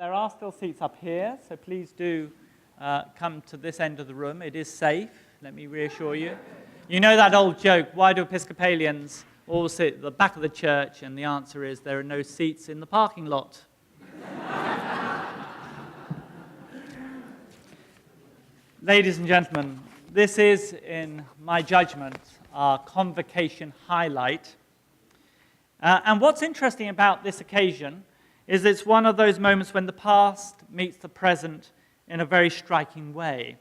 There are still seats up here, so please do come to this end of the room. It is safe, let me reassure you. You know that old joke, why do Episcopalians all sit at the back of the church? And the answer is there are no seats in the parking lot. Ladies and gentlemen, this is, in my judgment, our convocation highlight. And what's interesting about this occasion is it's one of those moments when the past meets the present in a very striking way.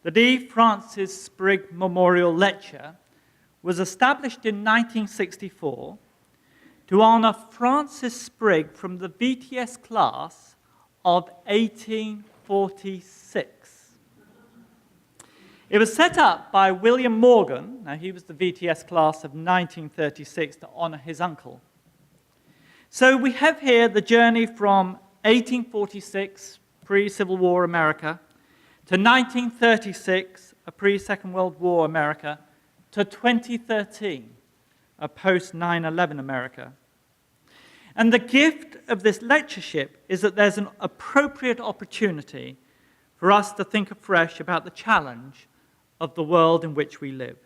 The D. Francis Sprigg Memorial Lecture was established in 1964 to honor Francis Sprigg from the VTS class of 1846. It was set up by William Morgan, now he was the VTS class of 1936, to honor his uncle. So we have here the journey from 1846, pre-Civil War America, to 1936, a pre-Second World War America, to 2013, a post-9/11 America. And the gift of this lectureship is that there's an appropriate opportunity for us to think afresh about the challenge of the world in which we live.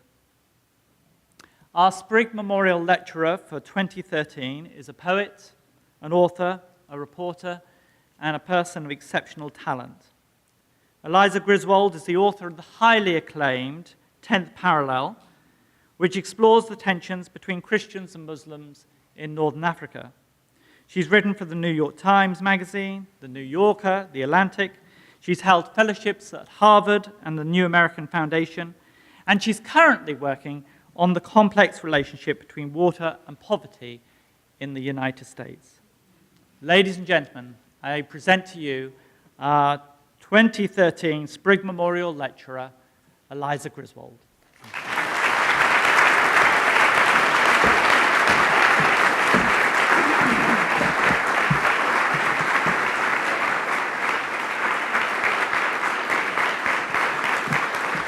Our Sprigg Memorial Lecturer for 2013 is a poet, an author, a reporter, and a person of exceptional talent. Eliza Griswold is the author of the highly acclaimed 10th Parallel, which explores the tensions between Christians and Muslims in Northern Africa. She's written for the New York Times Magazine, the New Yorker, the Atlantic. She's held fellowships at Harvard and the New American Foundation, and she's currently working on the complex relationship between water and poverty in the United States. Ladies and gentlemen, I present to you our 2013 Sprigg Memorial Lecturer, Eliza Griswold.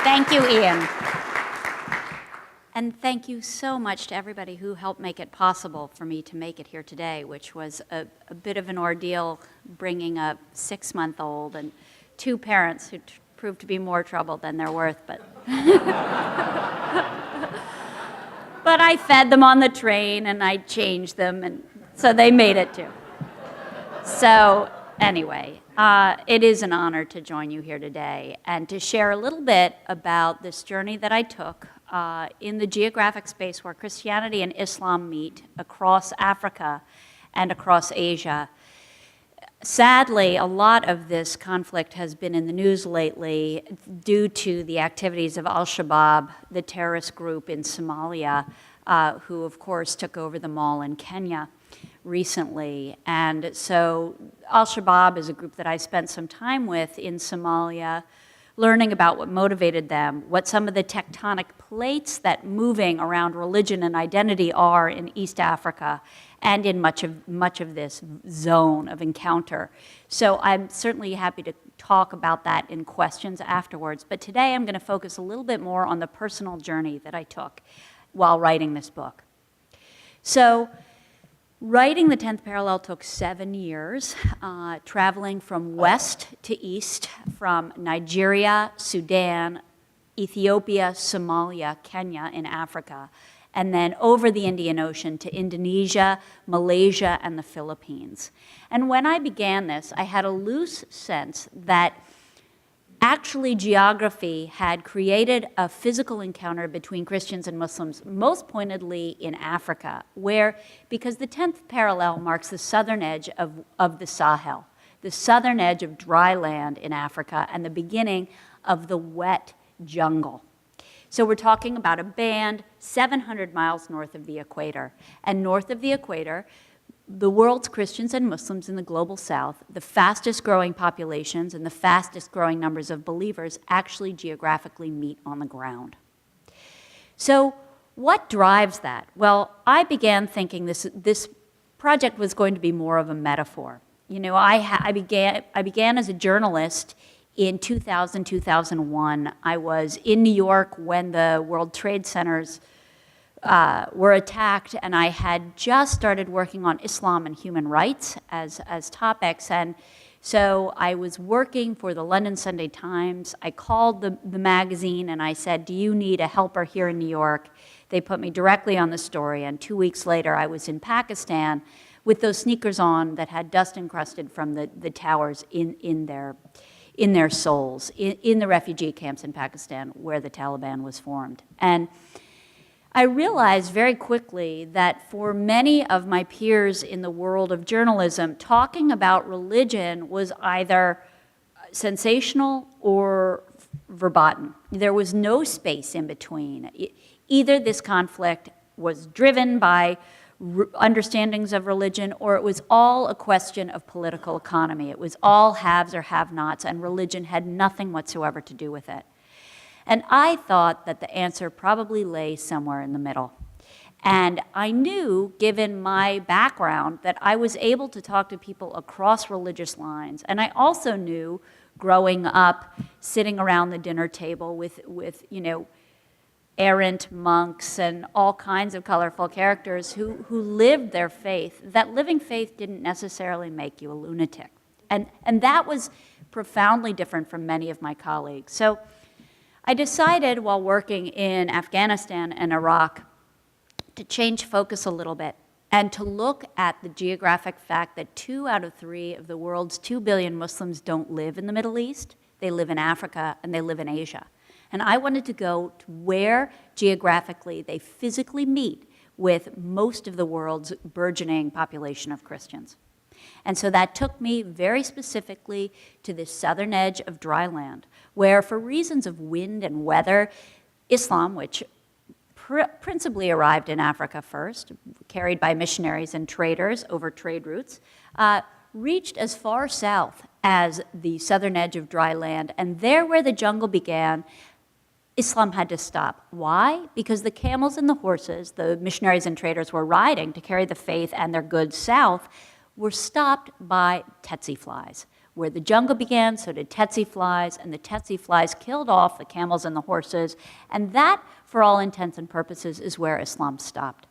Thank you, Ian. And thank you so much to everybody who helped make it possible for me to make it here today, which was a bit of an ordeal, bringing a 6-month-old and 2 parents who proved to be more trouble than they're worth. But I fed them on the train, and I changed them, and so they made it too. So anyway, it is an honor to join you here today and to share a little bit about this journey that I took in the geographic space where Christianity and Islam meet across Africa and across Asia. Sadly, a lot of this conflict has been in the news lately due to the activities of Al-Shabaab, the terrorist group in Somalia, who of course took over the mall in Kenya recently. And so Al-Shabaab is a group that I spent some time with in Somalia, learning about what motivated them, what some of the tectonic plates that moving around religion and identity are in East Africa and in much of this zone of encounter. So I'm certainly happy to talk about that in questions afterwards. But today I'm going to focus a little bit more on the personal journey that I took while writing this book. So writing the 10th Parallel took 7 years, traveling from west to east, from Nigeria, Sudan, Ethiopia, Somalia, Kenya in Africa, and then over the Indian Ocean to Indonesia, Malaysia, and the Philippines. And when I began this, I had a loose sense that actually geography had created a physical encounter between Christians and Muslims, most pointedly in Africa, where, because the 10th Parallel marks the southern edge of the Sahel, the southern edge of dry land in Africa, and the beginning of the wet jungle. So we're talking about a band 700 miles north of the equator. And north of the equator, the world's Christians and Muslims in the global south, the fastest growing populations and the fastest growing numbers of believers actually geographically meet on the ground. So what drives that? Well, I began thinking this project was going to be more of a metaphor. You know, I began as a journalist in 2000, 2001. I was in New York when the World Trade Centers were attacked, and I had just started working on Islam and human rights as topics, and so I was working for the London Sunday Times. I called the magazine and I said, do you need a helper here in New York? They put me directly on the story, and 2 weeks later I was in Pakistan with those sneakers on that had dust encrusted from the towers in their soles, in the refugee camps in Pakistan where the Taliban was formed. And I realized very quickly that for many of my peers in the world of journalism, talking about religion was either sensational or verboten. There was no space in between. Either this conflict was driven by understandings of religion, or it was all a question of political economy. It was all haves or have-nots, and religion had nothing whatsoever to do with it. And I thought that the answer probably lay somewhere in the middle. And I knew, given my background, that I was able to talk to people across religious lines. And I also knew, growing up, sitting around the dinner table with errant monks and all kinds of colorful characters who lived their faith, that living faith didn't necessarily make you a lunatic. And that was profoundly different from many of my colleagues. So I decided while working in Afghanistan and Iraq to change focus a little bit and to look at the geographic fact that 2 out of 3 of the world's 2 billion Muslims don't live in the Middle East. They live in Africa and they live in Asia. And I wanted to go to where geographically they physically meet with most of the world's burgeoning population of Christians. And so that took me very specifically to the southern edge of dry land, where for reasons of wind and weather, Islam, which principally arrived in Africa first, carried by missionaries and traders over trade routes, reached as far south as the southern edge of dry land. And there where the jungle began, Islam had to stop. Why? Because the camels and the horses the missionaries and traders were riding to carry the faith and their goods south were stopped by tsetse flies. Where the jungle began, so did tsetse flies, and the tsetse flies killed off the camels and the horses, and that, for all intents and purposes, is where Islam stopped.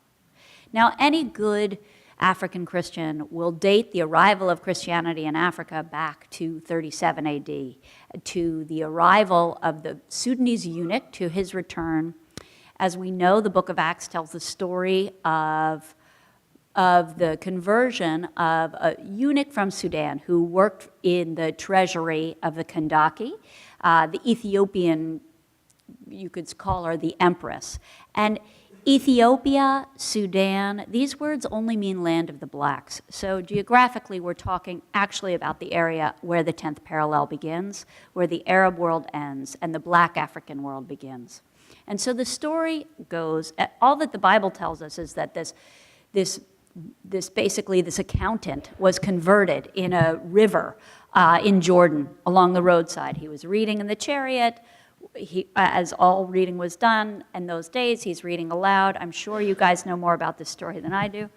Now, any good African Christian will date the arrival of Christianity in Africa back to 37 AD, to the arrival of the Sudanese eunuch, to his return. As we know, the book of Acts tells the story of the conversion of a eunuch from Sudan who worked in the treasury of the Kandaki, the Ethiopian, you could call her the empress. And Ethiopia, Sudan, these words only mean land of the blacks. So geographically, we're talking actually about the area where the 10th parallel begins, where the Arab world ends, and the black African world begins. And so the story goes, all that the Bible tells us is that this accountant was converted in a river in Jordan along the roadside. He was reading in the chariot. As all reading was done in those days, he's reading aloud. I'm sure you guys know more about this story than I do.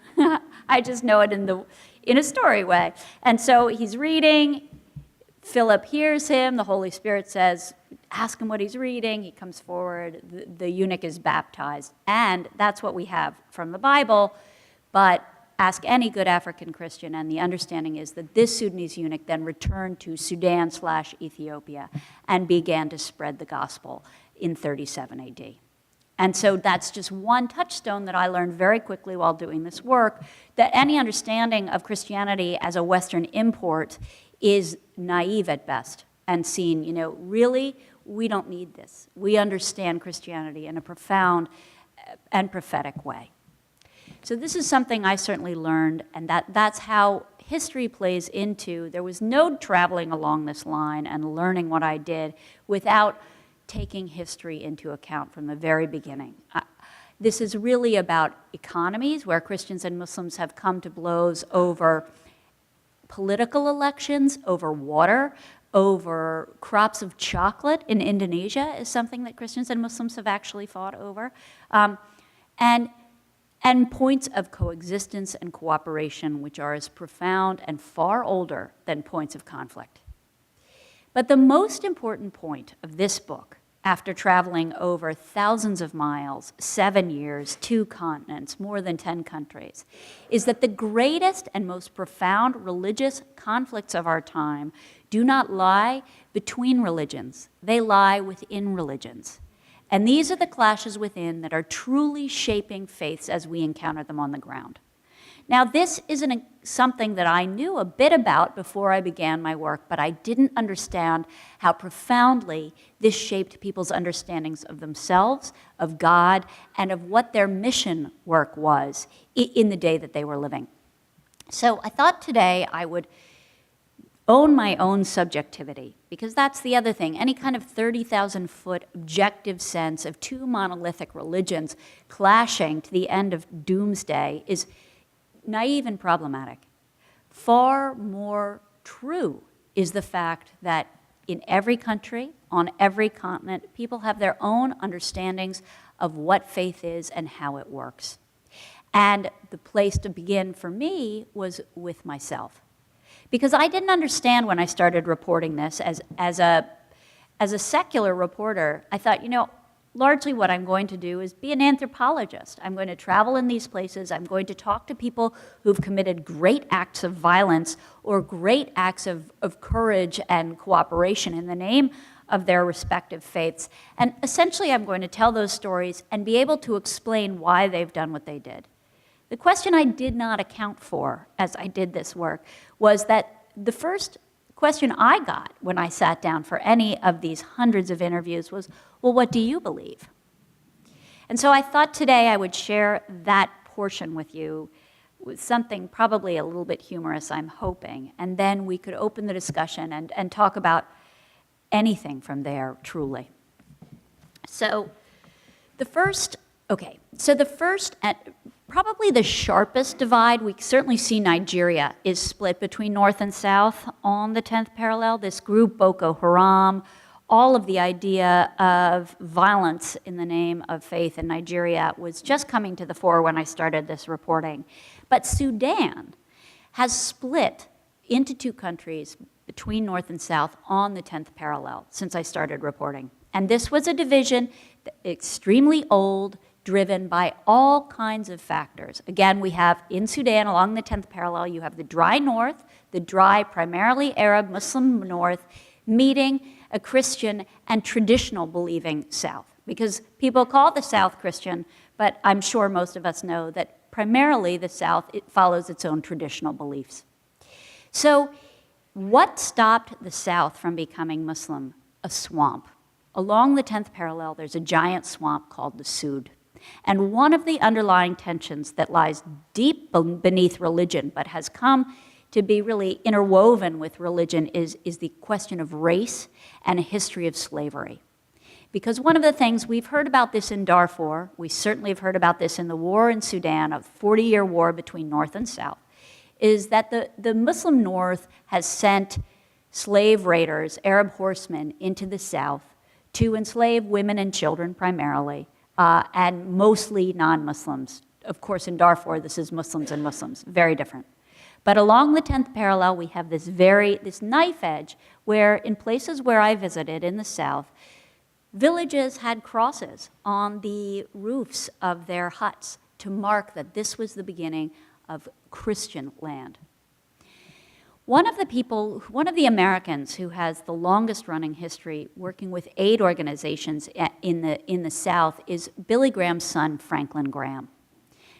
I just know it in a story way. And so he's reading. Philip hears him. The Holy Spirit says, ask him what he's reading. He comes forward. The eunuch is baptized. And that's what we have from the Bible. But ask any good African Christian, and the understanding is that this Sudanese eunuch then returned to Sudan/Ethiopia and began to spread the gospel in 37 AD. And so that's just one touchstone that I learned very quickly while doing this work, that any understanding of Christianity as a Western import is naive at best and seen, really, we don't need this. We understand Christianity in a profound and prophetic way. So this is something I certainly learned, and that's how history plays into. There was no traveling along this line and learning what I did without taking history into account from the very beginning. This is really about economies where Christians and Muslims have come to blows over political elections, over water, over crops of chocolate in Indonesia is something that Christians and Muslims have actually fought over. And points of coexistence and cooperation, which are as profound and far older than points of conflict. But the most important point of this book after traveling over thousands of miles, 7 years, 2 continents, more than 10 countries, is that the greatest and most profound religious conflicts of our time do not lie between religions. They lie within religions. And these are the clashes within that are truly shaping faiths as we encounter them on the ground. Now, this isn't something that I knew a bit about before I began my work, but I didn't understand how profoundly this shaped people's understandings of themselves, of God, and of what their mission work was in the day that they were living. So I thought today I would own my own subjectivity, because that's the other thing. Any kind of 30,000-foot objective sense of two monolithic religions clashing to the end of doomsday is naive and problematic. Far more true is the fact that in every country, on every continent, people have their own understandings of what faith is and how it works. And the place to begin for me was with myself. Because I didn't understand when I started reporting this as a secular reporter. I thought, largely what I'm going to do is be an anthropologist. I'm going to travel in these places. I'm going to talk to people who've committed great acts of violence or great acts of courage and cooperation in the name of their respective faiths. And essentially, I'm going to tell those stories and be able to explain why they've done what they did. The question I did not account for as I did this work was that the first question I got when I sat down for any of these hundreds of interviews was, well, what do you believe? And so I thought today I would share that portion with you with something probably a little bit humorous, I'm hoping, and then we could open the discussion and talk about anything from there, truly. So the first and probably the sharpest divide, we certainly see Nigeria, is split between North and South on the 10th parallel. This group, Boko Haram, all of the idea of violence in the name of faith in Nigeria was just coming to the fore when I started this reporting. But Sudan has split into two countries between North and South on the 10th parallel since I started reporting. And this was a division extremely old, driven by all kinds of factors. Again, we have in Sudan, along the 10th parallel, you have the dry north, the dry, primarily Arab, Muslim north, meeting a Christian and traditional believing south. Because people call the South Christian, but I'm sure most of us know that primarily the South, it follows its own traditional beliefs. So what stopped the South from becoming Muslim? A swamp. Along the 10th parallel, there's a giant swamp called the Sud. And one of the underlying tensions that lies deep beneath religion, but has come to be really interwoven with religion, is the question of race and a history of slavery. Because one of the things, we've heard about this in Darfur, we certainly have heard about this in the war in Sudan, a 40-year war between North and South, is that the Muslim North has sent slave raiders, Arab horsemen, into the South to enslave women and children primarily, and mostly non-Muslims. Of course, in Darfur, this is Muslims and Muslims, very different. But along the 10th parallel, we have this knife edge where in places where I visited in the South, villages had crosses on the roofs of their huts to mark that this was the beginning of Christian land. One of the Americans who has the longest running history working with aid organizations in the South is Billy Graham's son, Franklin Graham.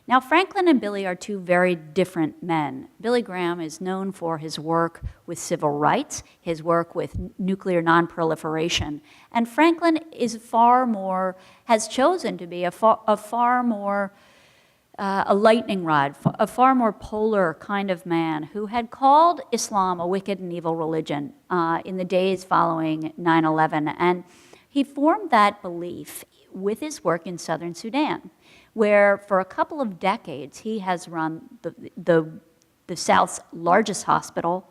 Now, Franklin and Billy are two very different men. Billy Graham is known for his work with civil rights, his work with nuclear nonproliferation, and Franklin has chosen to be a lightning rod, a far more polar kind of man who had called Islam a wicked and evil religion in the days following 9/11. And he formed that belief with his work in southern Sudan, where for a couple of decades he has run the South's largest hospital.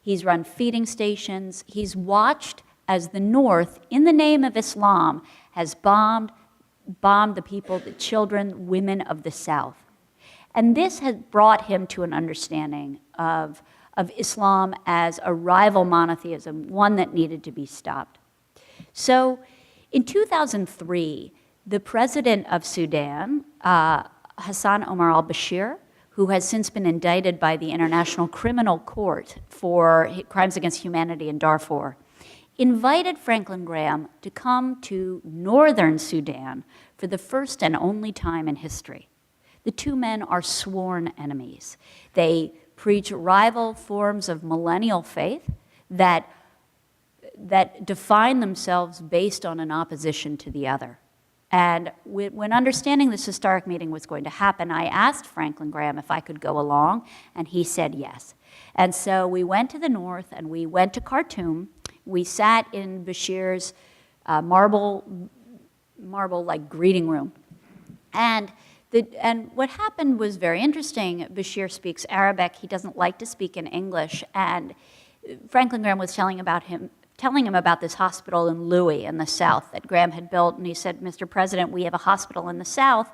He's run feeding stations. He's watched as the North, in the name of Islam, has bombed the people, the children, women of the South. And this has brought him to an understanding of Islam as a rival monotheism, one that needed to be stopped. So In 2003, the president of Sudan, Hassan Omar al-Bashir, who has since been indicted by the International Criminal Court for crimes against humanity in Darfur, invited Franklin Graham to come to northern Sudan for the first and only time in history. The two men are sworn enemies. They preach rival forms of millennial faith that define themselves based on an opposition to the other. And when understanding this historic meeting was going to happen, I asked Franklin Graham if I could go along, and he said yes. And so we went to the north, and we went to Khartoum. We sat in Bashir's marble-like greeting room. And what happened was very interesting. Bashir speaks Arabic. He doesn't like to speak in English. And Franklin Graham was telling him about this hospital in Louis in the south that Graham had built. And he said, Mr. President, we have a hospital in the south.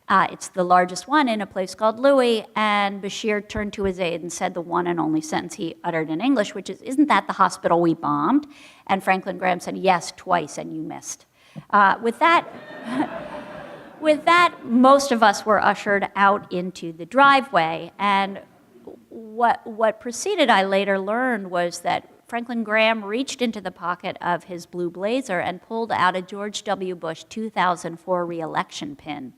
It's the largest one in a place called Louis. And Bashir turned to his aide and said the one and only sentence he uttered in English, which is, isn't that the hospital we bombed? And Franklin Graham said, yes, twice, and you missed. With that, most of us were ushered out into the driveway. And what preceded, I later learned, was that Franklin Graham reached into the pocket of his blue blazer and pulled out a George W. Bush 2004 re-election pin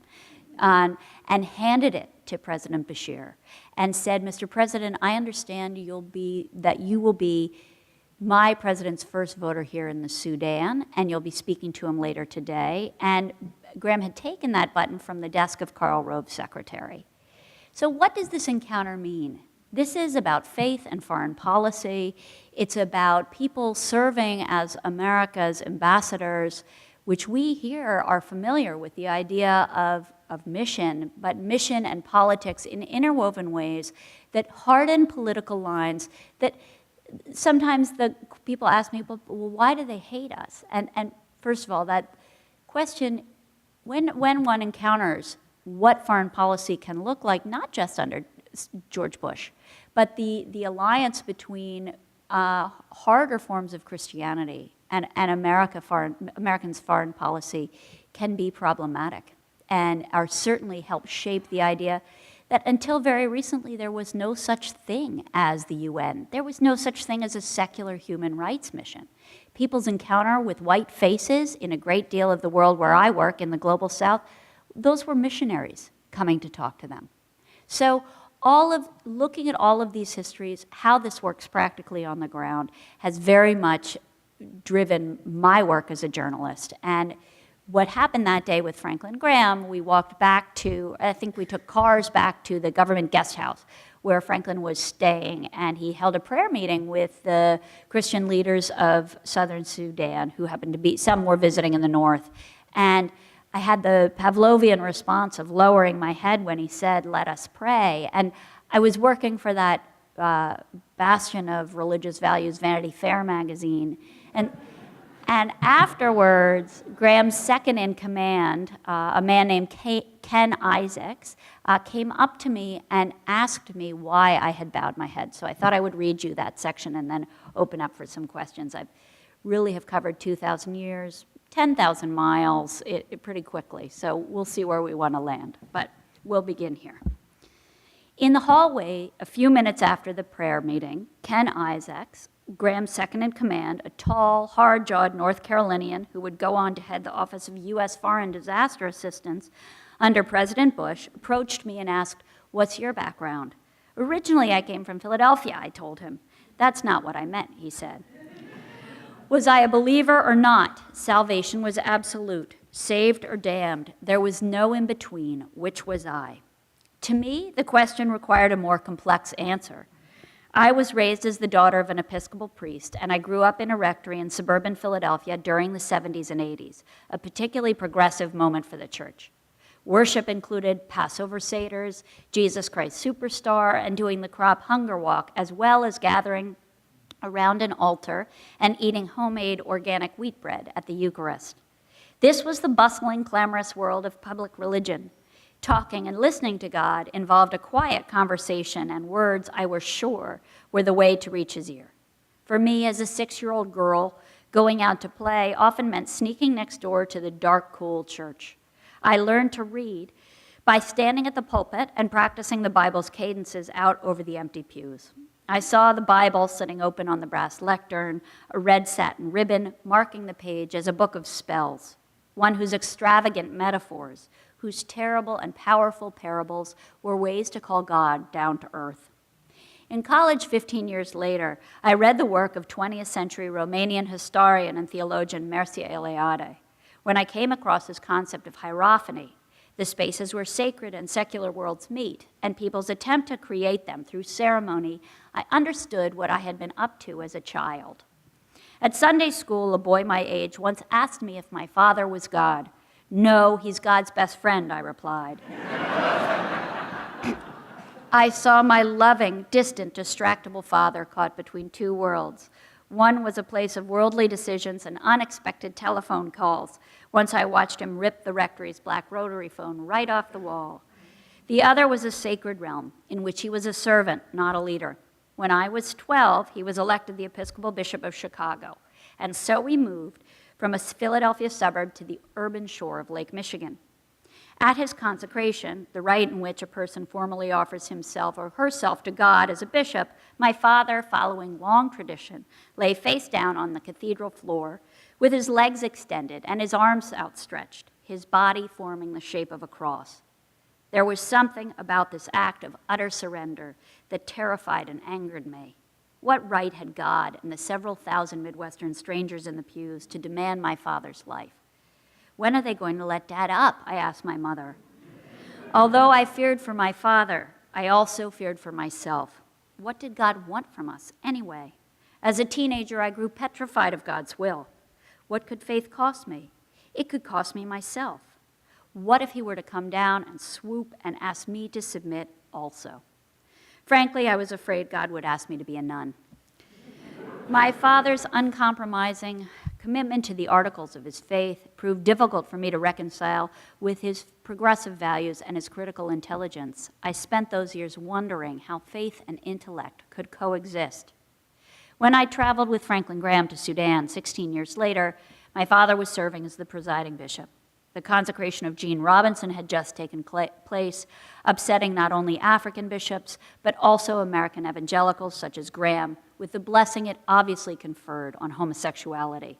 and handed it to President Bashir and said, Mr. President, I understand that you will be my president's first voter here in the Sudan, and you'll be speaking to him later today. And Graham had taken that button from the desk of Karl Rove's secretary. So what does this encounter mean? This is about faith and foreign policy. It's about people serving as America's ambassadors, which we here are familiar with the idea of mission, but mission and politics in interwoven ways that harden political lines that sometimes the people ask me, well, why do they hate us? And first of all, that question, when one encounters what foreign policy can look like, not just under George Bush, but the alliance between harder forms of Christianity and Americans' foreign policy can be problematic and are certainly help shape the idea that until very recently there was no such thing as the UN. There was no such thing as a secular human rights mission. People's encounter with white faces in a great deal of the world where I work in the global south, those were missionaries coming to talk to them. So looking at all of these histories, how this works practically on the ground has very much driven my work as a journalist. And what happened that day with Franklin Graham, we walked back to, I think we took cars back to the government guest house where Franklin was staying, and he held a prayer meeting with the Christian leaders of southern Sudan, who happened to be, some were visiting in the north. And I had the Pavlovian response of lowering my head when he said, let us pray. And I was working for that bastion of religious values, Vanity Fair magazine. And afterwards, Graham's second in command, a man named Ken Isaacs, came up to me and asked me why I had bowed my head. So I thought I would read you that section and then open up for some questions. I really have covered 2,000 years, 10,000 miles pretty quickly. So we'll see where we want to land, but we'll begin here. In the hallway, a few minutes after the prayer meeting, Ken Isaacs, Graham's second in command, a tall, hard-jawed North Carolinian who would go on to head the Office of U.S. Foreign Disaster Assistance under President Bush, approached me and asked, what's your background? Originally, I came from Philadelphia, I told him. That's not what I meant, he said. Was I a believer or not? Salvation was absolute. Saved or damned. There was no in-between. Which was I? To me, the question required a more complex answer. I was raised as the daughter of an Episcopal priest, and I grew up in a rectory in suburban Philadelphia during the 70s and 80s, a particularly progressive moment for the church. Worship included Passover seders, Jesus Christ Superstar, and doing the crop hunger walk, as well as gathering around an altar and eating homemade organic wheat bread at the Eucharist. This was the bustling, clamorous world of public religion. Talking and listening to God involved a quiet conversation, and words, I was sure, were the way to reach his ear. For me, as a 6-year-old girl, Going out to play often meant sneaking next door to the dark, cool church. I learned to read by standing at the pulpit and practicing the Bible's cadences out over the empty pews. I saw the Bible sitting open on the brass lectern, a red satin ribbon marking the page as a book of spells, one whose extravagant metaphors, whose terrible and powerful parables were ways to call God down to earth. In college 15 years later, I read the work of 20th century Romanian historian and theologian Mircea Eliade, when I came across this concept of hierophany, the spaces where sacred and secular worlds meet, and people's attempt to create them through ceremony. I understood what I had been up to as a child. At Sunday school, a boy my age once asked me if my father was God. "No, he's God's best friend," I replied. I saw my loving, distant, distractible father caught between two worlds. One was a place of worldly decisions and unexpected telephone calls. Once I watched him rip the rectory's black rotary phone right off the wall. The other was a sacred realm in which he was a servant, not a leader. When I was 12, he was elected the Episcopal Bishop of Chicago, and so we moved from a Philadelphia suburb to the urban shore of Lake Michigan. At his consecration, the rite in which a person formally offers himself or herself to God as a bishop, my father, following long tradition, lay face down on the cathedral floor with his legs extended and his arms outstretched, his body forming the shape of a cross. There was something about this act of utter surrender that terrified and angered me. What right had God and the several thousand Midwestern strangers in the pews to demand my father's life? When are they going to let Dad up? I asked my mother. Although I feared for my father, I also feared for myself. What did God want from us anyway? As a teenager, I grew petrified of God's will. What could faith cost me? It could cost me myself. What if he were to come down and swoop and ask me to submit also? Frankly, I was afraid God would ask me to be a nun. My father's uncompromising commitment to the articles of his faith proved difficult for me to reconcile with his progressive values and his critical intelligence. I spent those years wondering how faith and intellect could coexist. When I traveled with Franklin Graham to Sudan 16 years later, my father was serving as the presiding bishop. The consecration of Gene Robinson had just taken place, upsetting not only African bishops, but also American evangelicals such as Graham, with the blessing it obviously conferred on homosexuality.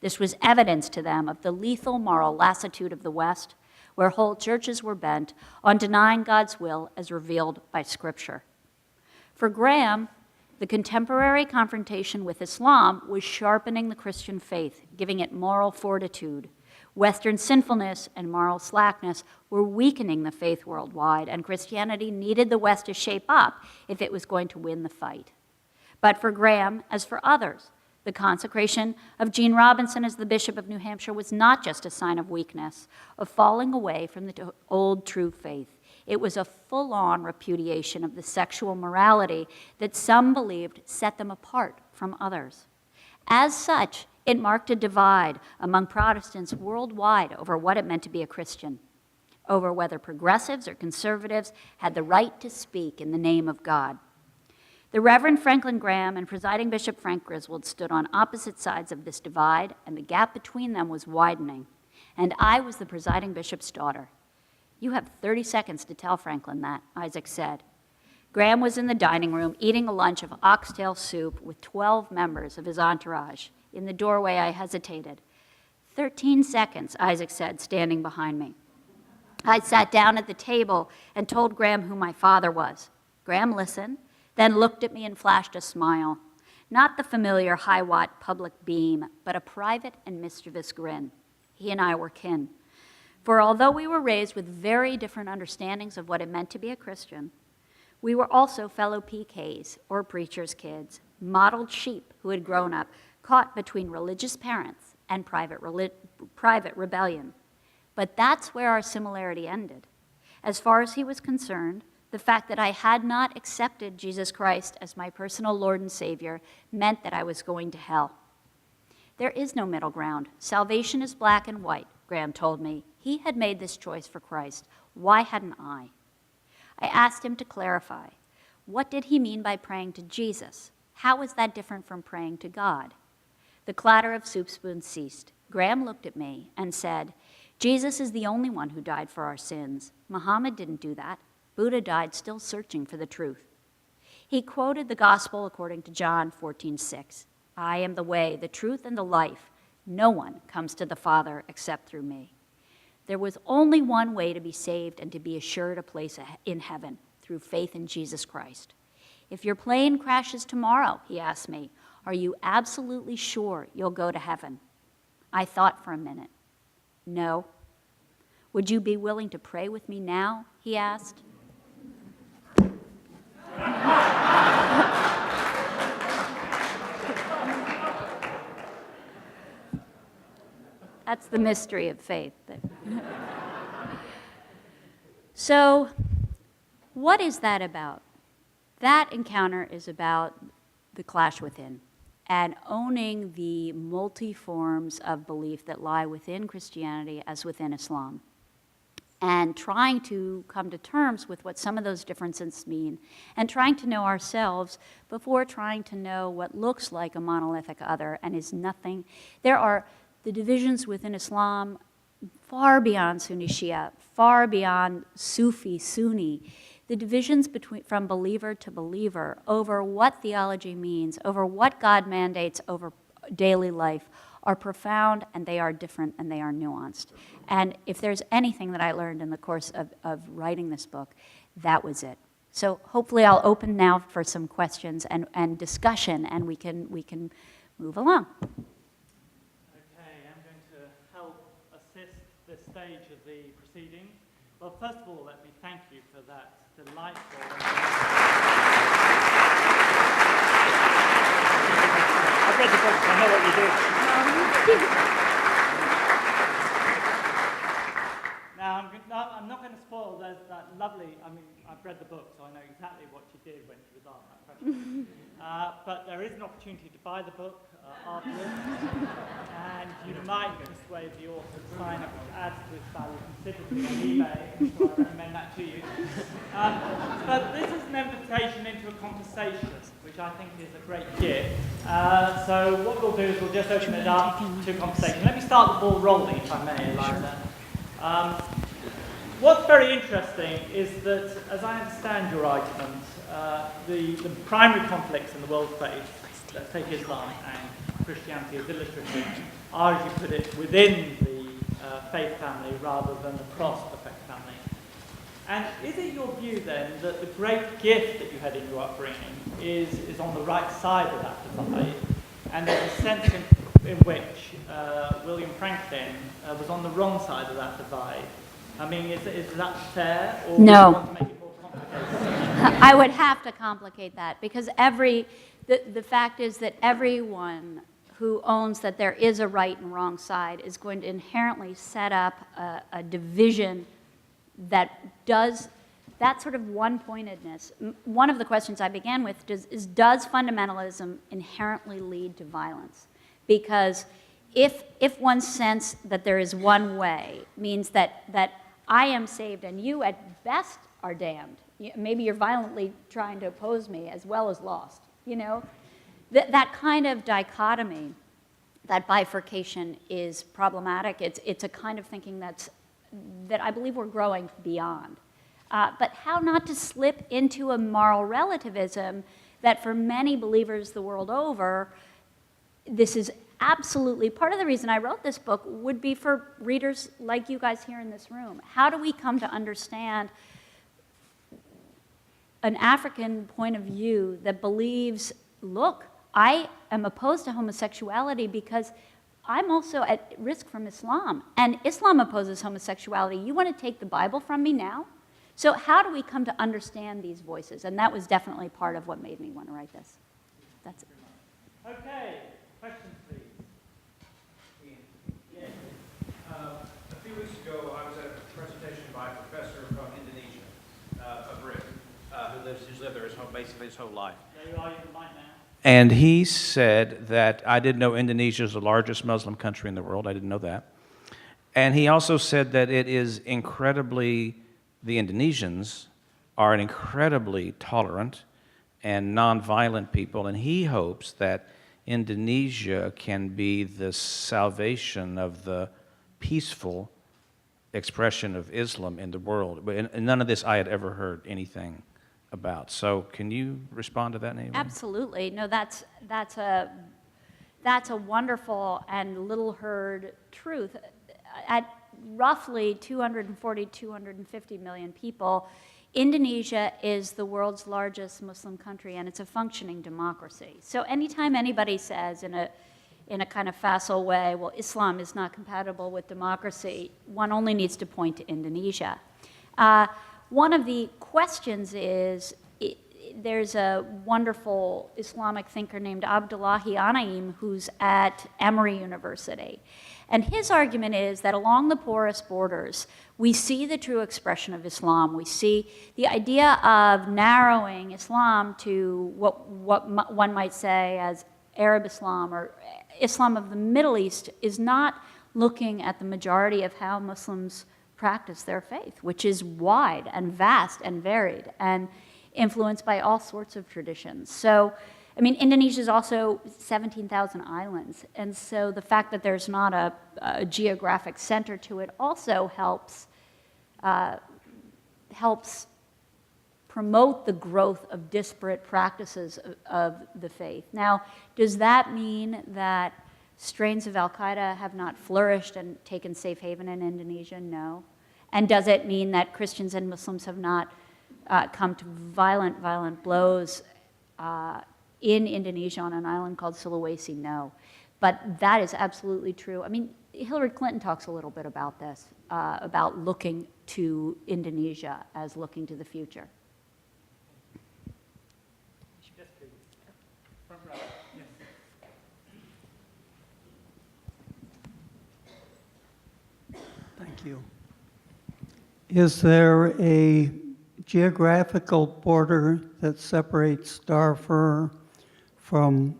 This was evidence to them of the lethal moral lassitude of the West, where whole churches were bent on denying God's will as revealed by Scripture. For Graham, the contemporary confrontation with Islam was sharpening the Christian faith, giving it moral fortitude. Western sinfulness and moral slackness were weakening the faith worldwide, and Christianity needed the West to shape up if it was going to win the fight. But for Graham, as for others, the consecration of Gene Robinson as the Bishop of New Hampshire was not just a sign of weakness, of falling away from the old true faith. It was a full-on repudiation of the sexual morality that some believed set them apart from others. As such, it marked a divide among Protestants worldwide over what it meant to be a Christian, over whether progressives or conservatives had the right to speak in the name of God. The Reverend Franklin Graham and presiding Bishop Frank Griswold stood on opposite sides of this divide, and the gap between them was widening. And I was the presiding bishop's daughter. "You have 30 seconds to tell Franklin that," Isaac said. Graham was in the dining room eating a lunch of oxtail soup with 12 members of his entourage. In the doorway, I hesitated. 13 seconds, Isaac said, standing behind me. I sat down at the table and told Graham who my father was. Graham listened, then looked at me and flashed a smile. Not the familiar high-watt public beam, but a private and mischievous grin. He and I were kin. For although we were raised with very different understandings of what it meant to be a Christian, we were also fellow PKs, or preacher's kids, modeled sheep who had grown up caught between religious parents and private rebellion. But that's where our similarity ended. As far as he was concerned, the fact that I had not accepted Jesus Christ as my personal Lord and Savior meant that I was going to hell. There is no middle ground. Salvation is black and white, Graham told me. He had made this choice for Christ. Why hadn't I? I asked him to clarify. What did he mean by praying to Jesus? How was that different from praying to God? The clatter of soup spoons ceased. Graham looked at me and said, Jesus is the only one who died for our sins. Muhammad didn't do that. Buddha died still searching for the truth. He quoted the gospel according to John 14:6. I am the way, the truth, and the life. No one comes to the Father except through me. There was only one way to be saved and to be assured a place in heaven, through faith in Jesus Christ. If your plane crashes tomorrow, he asked me, are you absolutely sure you'll go to heaven? I thought for a minute. No. Would you be willing to pray with me now? He asked. That's the mystery of faith. So, what is that about? That encounter is about the clash within and owning the multi-forms of belief that lie within Christianity as within Islam, and trying to come to terms with what some of those differences mean, and trying to know ourselves before trying to know what looks like a monolithic other and is nothing. There are the divisions within Islam far beyond Sunni Shia, far beyond Sufi, Sunni. The divisions from believer to believer over what theology means, over what God mandates over daily life, are profound, and they are different, and they are nuanced. And if there's anything that I learned in the course of writing this book, that was it. So hopefully I'll open now for some questions and discussion, and we can move along. Okay, I'm going to help assist this stage of the proceedings. Well, first of all, let me thank you for that delightful... I've read the book, so I know what you do. Now, I'm not going to spoil that lovely... I mean, I've read the book, so I know exactly what you did when she was asked that question. But there is an opportunity to buy the book afterwards, and you might persuade the author to sign up, which adds to its value considerably on eBay, so I recommend that to you. But this is an invitation into a conversation, which I think is a great gift. So what we'll do is we'll just open it up to conversation. Let me start the ball rolling, if I may, Eliza. What's very interesting is that, as I understand your argument, the primary conflicts in the world faith, let's take Islam and Christianity as illustrative, are, as you put it, within the faith family rather than across the faith family. And is it your view then that the great gift that you had in your upbringing is on the right side of that divide, and there's a sense in which William Franklin was on the wrong side of that divide? I mean, is that fair, or no. Do you want to make it more complicated? I would have to complicate that, because the fact is that everyone who owns that there is a right and wrong side is going to inherently set up a division that does that sort of one-pointedness. One of the questions I began with is does fundamentalism inherently lead to violence? Because if one sense that there is one way means that I am saved and you at best are damned, maybe you're violently trying to oppose me as well as lost, you know? That kind of dichotomy, that bifurcation is problematic. It's a kind of thinking that I believe we're growing beyond. But how not to slip into a moral relativism that for many believers the world over, this is absolutely part of the reason I wrote this book would be for readers like you guys here in this room. How do we come to understand an African point of view that believes, look, I am opposed to homosexuality because I'm also at risk from Islam, and Islam opposes homosexuality. You want to take the Bible from me now? So how do we come to understand these voices? And that was definitely part of what made me want to write this. That's it. Okay, questions, please. Yes. A few weeks ago, I was at a presentation by a professor from Indonesia, a Brit, who's lived there basically his whole life. There you are, you can mind now. And he said that I didn't know Indonesia is the largest Muslim country in the world. I didn't know that. And he also said that it is the Indonesians are an incredibly tolerant and nonviolent people, and he hopes that Indonesia can be the salvation of the peaceful expression of Islam in the world. And none of this I had ever heard anything about. So can you respond to that, Naomi? Absolutely. No, that's a wonderful and little heard truth. At roughly 240, 250 million people, Indonesia is the world's largest Muslim country, and it's a functioning democracy. So anytime anybody says in a kind of facile way, well, Islam is not compatible with democracy, one only needs to point to Indonesia. One of the questions is, there's a wonderful Islamic thinker named Abdullahi Anaim who's at Emory University. And his argument is that along the porous borders, we see the true expression of Islam. We see the idea of narrowing Islam to what one might say as Arab Islam or Islam of the Middle East is not looking at the majority of how Muslims practice their faith, which is wide and vast and varied and influenced by all sorts of traditions. So, I mean, Indonesia is also 17,000 islands, and so the fact that there's not a geographic center to it also helps promote the growth of disparate practices of the faith. Now, does that mean that strains of Al-Qaeda have not flourished and taken safe haven in Indonesia? No. And does it mean that Christians and Muslims have not come to violent blows in Indonesia on an island called Sulawesi? No. But that is absolutely true. I mean, Hillary Clinton talks a little bit about this, about looking to Indonesia as looking to the future. Thank you. Is there a geographical border that separates Darfur from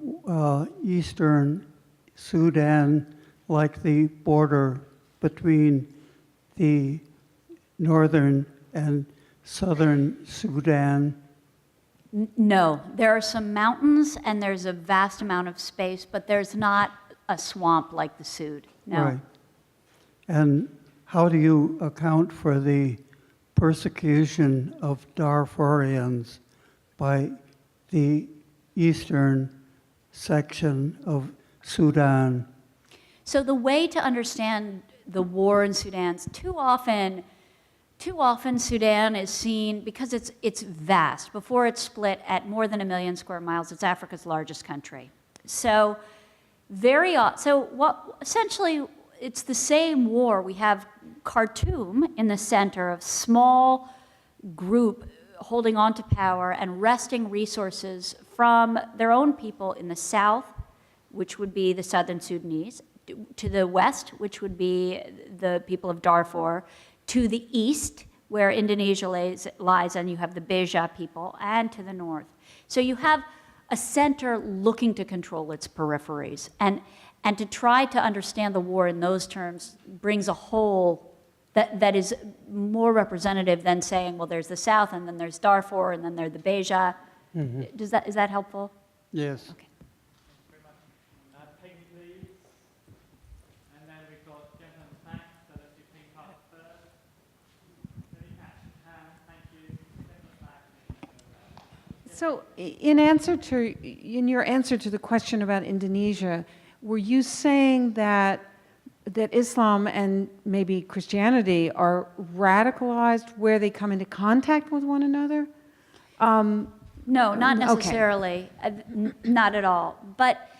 eastern Sudan, like the border between the northern and southern Sudan? No. There are some mountains and there's a vast amount of space, but there's not a swamp like the Sud. No. Right. And how do you account for the persecution of Darfurians by the eastern section of Sudan? So the way to understand the war in Sudan is too often Sudan is seen, because it's vast. Before it's split at more than 1 million square miles, it's Africa's largest country. So essentially it's the same war. We have Khartoum in the center, a small group holding on to power and wresting resources from their own people in the south, which would be the southern Sudanese, to the west, which would be the people of Darfur, to the east, where Indonesia lies, and you have the Beja people, and to the north. So you have a center looking to control its peripheries. And to try to understand the war in those terms brings a whole that is more representative than saying, well, there's the south, and then there's Darfur, and then there's the Beja. Mm-hmm. Is that helpful? Yes. Okay. Peggy, please. And then we've got gentlemen back, so let's do pink card first. Very catch hand, thank you. Gentlemen back. So in your answer to the question about Indonesia, were you saying that Islam and maybe Christianity are radicalized where they come into contact with one another? No, not necessarily. Okay. Not at all. But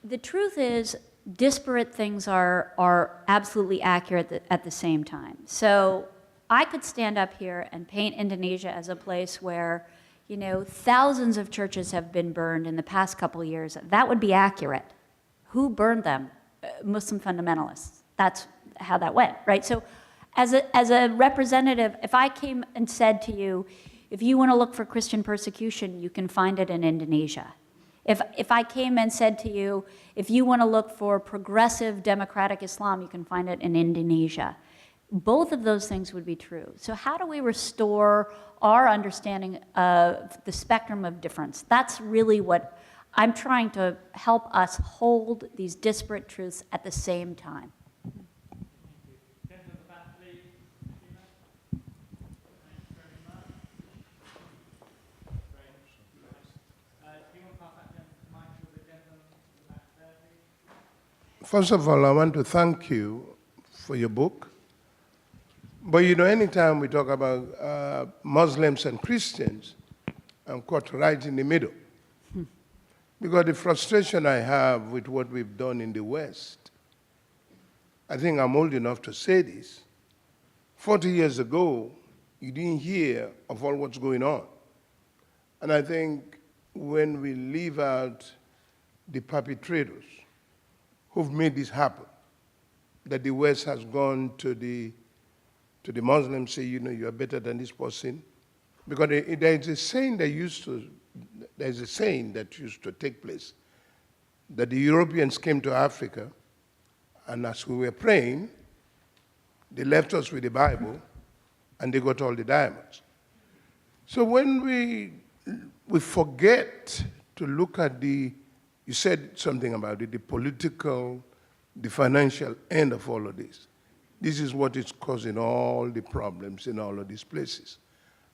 the truth is, disparate things are absolutely accurate at the same time. So I could stand up here and paint Indonesia as a place where, thousands of churches have been burned in the past couple of years. That would be accurate. Who burned them? Muslim fundamentalists. That's how that went, right? So as a representative, if I came and said to you, if you want to look for Christian persecution, you can find it in Indonesia. If I came and said to you, if you want to look for progressive democratic Islam, you can find it in Indonesia. Both of those things would be true. So how do we restore our understanding of the spectrum of difference? That's really what I'm trying to help us hold these disparate truths at the same time. First of all, I want to thank you for your book. But you know, anytime we talk about Muslims and Christians, I'm caught right in the middle. Because the frustration I have with what we've done in the West, I think I'm old enough to say this. 40 years ago, you didn't hear of all what's going on. And I think when we leave out the perpetrators who've made this happen, that the West has gone to the Muslims, say, you know, you're better than this person. Because there's a saying that used to take place, that the Europeans came to Africa, and as we were praying, they left us with the Bible, and they got all the diamonds. So when we forget to look at you said something about it, the political, the financial end of all of this. This is what is causing all the problems in all of these places.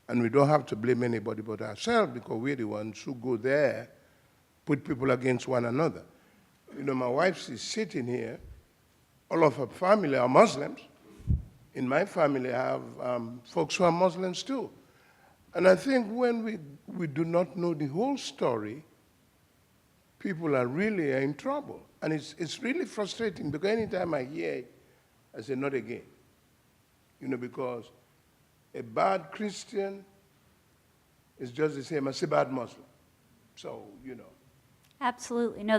And we don't have to blame anybody but ourselves, because we're the ones who go there, put people against one another. You know, my wife is sitting here. All of her family are Muslims. In my family, I have folks who are Muslims too. And I think when we do not know the whole story, people are really in trouble. And it's really frustrating, because anytime I hear it, I say, not again. You know, because a bad Christian is just the same as a bad Muslim. So, you know. Absolutely. No,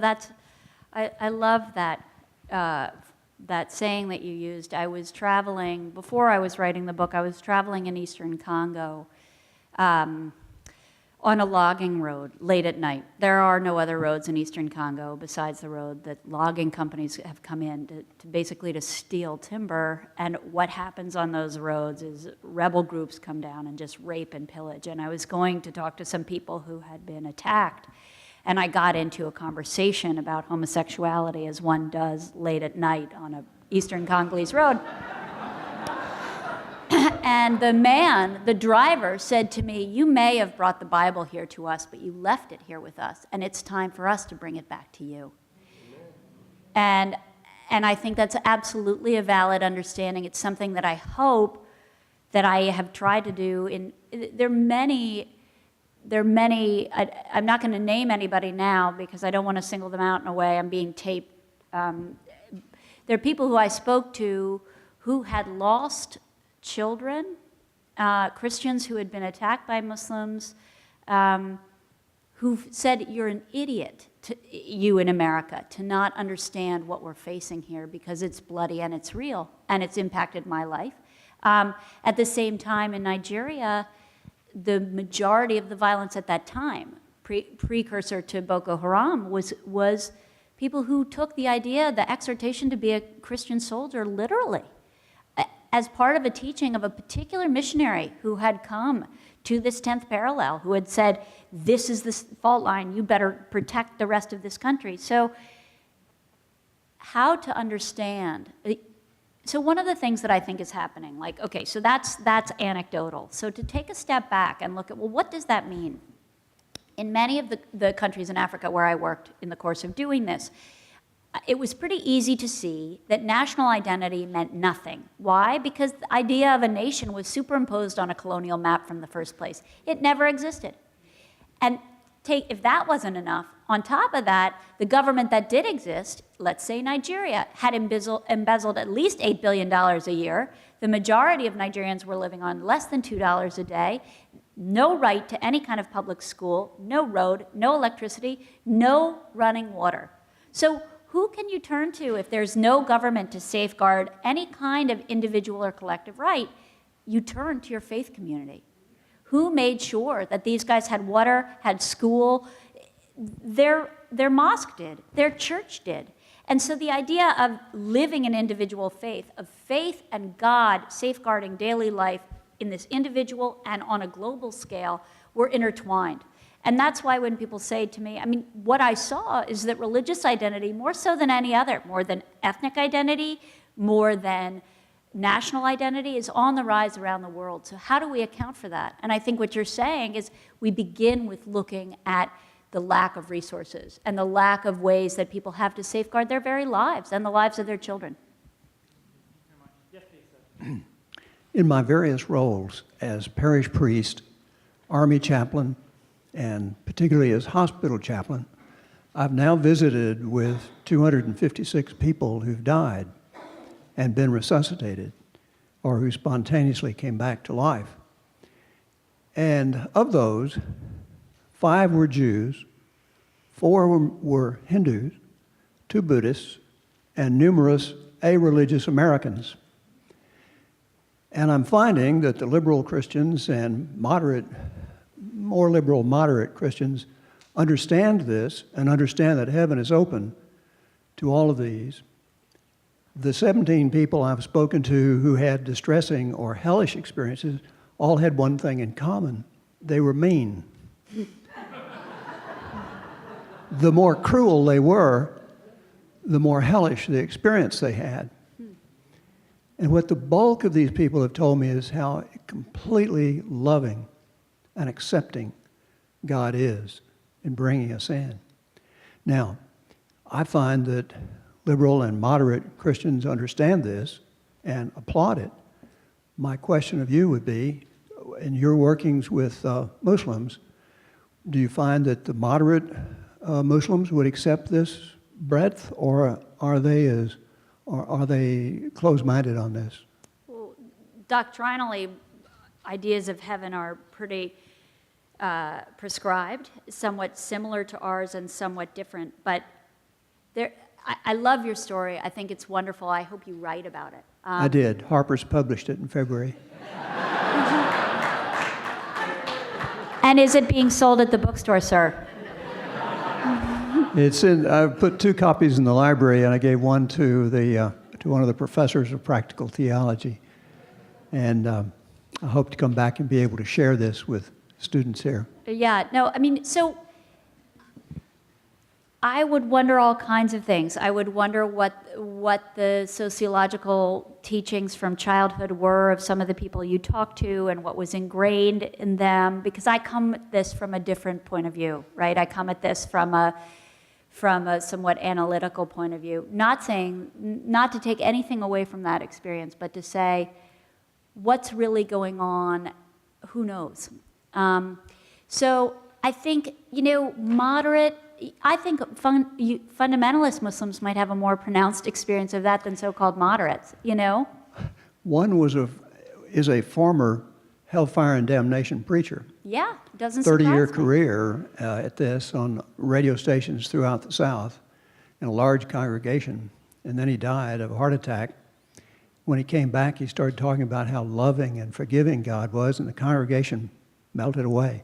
I love that, that saying that you used. I was traveling, before I was writing the book, I was traveling in eastern Congo on a logging road late at night. There are no other roads in eastern Congo besides the road that logging companies have come in to basically to steal timber. And what happens on those roads is rebel groups come down and just rape and pillage. And I was going to talk to some people who had been attacked, and I got into a conversation about homosexuality, as one does late at night on a eastern Congolese road. And the driver said to me, you may have brought the Bible here to us, but you left it here with us, and it's time for us to bring it back to you. And I think that's absolutely a valid understanding. It's something that I hope that I have tried to do. There are many, I'm not going to name anybody now because I don't want to single them out in a way. I'm being taped. There are people who I spoke to who had lost children, Christians who had been attacked by Muslims, who said, you're an idiot, you in America, to not understand what we're facing here because it's bloody and it's real and it's impacted my life. At the same time, in Nigeria, the majority of the violence at that time, precursor to Boko Haram, was people who took the idea, the exhortation to be a Christian soldier literally, as part of a teaching of a particular missionary who had come to this 10th parallel, who had said, this is the fault line, you better protect the rest of this country. So how to understand? So one of the things that I think is happening, like, okay, so that's anecdotal. So to take a step back and look at, well, what does that mean? In many of the countries in Africa where I worked in the course of doing this, it was pretty easy to see that national identity meant nothing. Why? Because the idea of a nation was superimposed on a colonial map from the first place. It never existed. And if that wasn't enough, on top of that, the government that did exist, let's say Nigeria, had embezzled at least $8 billion a year. The majority of Nigerians were living on less than $2 a day, no right to any kind of public school, no road, no electricity, no running water. So who can you turn to if there's no government to safeguard any kind of individual or collective right? You turn to your faith community. Who made sure that these guys had water, had school? Their mosque did, their church did. And so the idea of living an individual faith, of faith and God safeguarding daily life in this individual and on a global scale, were intertwined. And that's why when people say to me, I mean, what I saw is that religious identity, more so than any other, more than ethnic identity, more than national identity, is on the rise around the world. So how do we account for that? And I think what you're saying is we begin with looking at the lack of resources and the lack of ways that people have to safeguard their very lives and the lives of their children. In my various roles as parish priest, army chaplain, and particularly as hospital chaplain, I've now visited with 256 people who've died and been resuscitated, or who spontaneously came back to life. And of those, 5 were Jews, 4 were Hindus, 2 Buddhists, and numerous a-religious Americans. And I'm finding that the liberal Christians and more liberal, moderate Christians understand this and understand that heaven is open to all of these. The 17 people I've spoken to who had distressing or hellish experiences all had one thing in common. They were mean. The more cruel they were, the more hellish the experience they had. And what the bulk of these people have told me is how completely loving and accepting God is in bringing us in. Now, I find that liberal and moderate Christians understand this and applaud it. My question of you would be, in your workings with Muslims, do you find that the moderate Muslims would accept this breadth, or are they closed-minded on this? Well, doctrinally, ideas of heaven are pretty prescribed, somewhat similar to ours and somewhat different. But I love your story. I think it's wonderful. I hope you write about it. I did. Harper's published it in February. And is it being sold at the bookstore, sir? I put 2 copies in the library, and I gave one to one of the professors of practical theology. And I hope to come back and be able to share this with students here. Yeah, no, I mean, so I would wonder all kinds of things. I would wonder what the sociological teachings from childhood were of some of the people you talked to and what was ingrained in them, because I come at this from a different point of view, right? I come at this from a somewhat analytical point of view. Not to take anything away from that experience, but to say, what's really going on? Who knows? So I think, I think fundamentalist Muslims might have a more pronounced experience of that than so-called moderates, One is a former hellfire and damnation preacher. Yeah, doesn't surprise me. 30-year career at this on radio stations throughout the South in a large congregation. And then he died of a heart attack. When he came back, he started talking about how loving and forgiving God was, and the congregation melted away.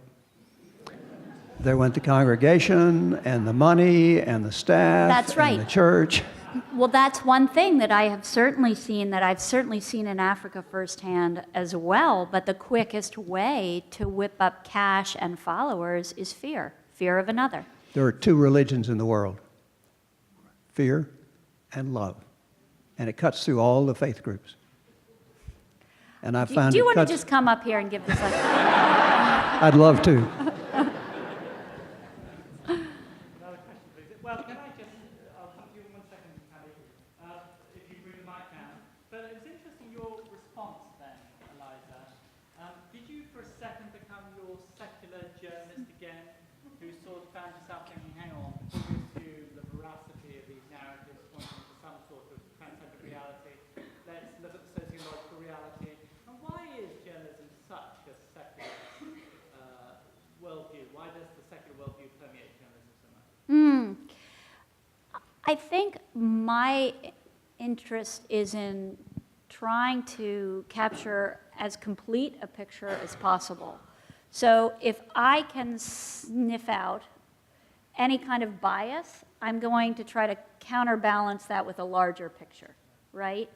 There went the congregation and the money and the staff. That's right. And the church. Well, that's one thing that I have certainly seen, that I've certainly seen in Africa firsthand as well. But the quickest way to whip up cash and followers is fear of another. There are 2 religions in the world: fear and love. And it cuts through all the faith groups. And I found do you want to just come up here and give this lecture? I'd love to. Another question, please. Well, can I just, I'll come to you in 1 second, Patty, if you bring the mic down. But it was interesting, your response then, Eliza. Did you for a second become your secular journalist again, who sort of found yourself thinking, hang on, before we assume the veracity of these narratives pointing to some sort of transcendent reality, let's look at the sociological reality. And why is journalism such a secular worldview? Why does the secular worldview permeate journalism so much? I think my interest is in trying to capture as complete a picture as possible. So if I can sniff out any kind of bias, I'm going to try to counterbalance that with a larger picture, right?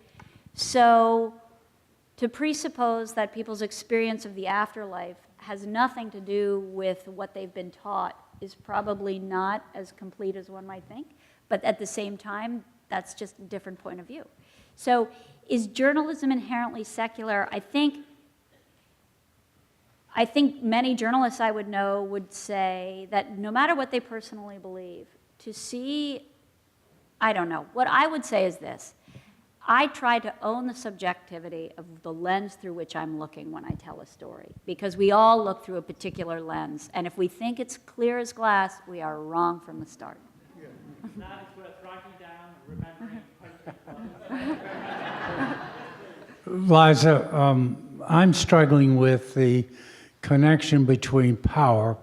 So to presuppose that people's experience of the afterlife has nothing to do with what they've been taught is probably not as complete as one might think. But at the same time, that's just a different point of view. So is journalism inherently secular? I think many journalists I would know would say that no matter what they personally believe, to see, I don't know, what I would say is this. I try to own the subjectivity of the lens through which I'm looking when I tell a story, because we all look through a particular lens, and if we think it's clear as glass, we are wrong from the start. That is worth writing down and remembering. Liza, I'm struggling with the connection between power,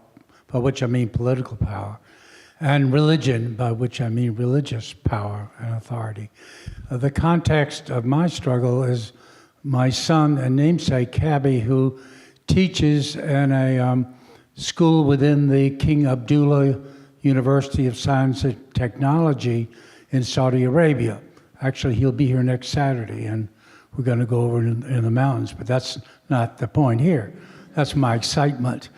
by which I mean political power, and religion, by which I mean religious power and authority. The context of my struggle is my son and namesake, Cabby, who teaches in a school within the King Abdullah University of Science and Technology in Saudi Arabia. Actually, he'll be here next Saturday, and we're going to go over in the mountains, but that's not the point here. That's my excitement.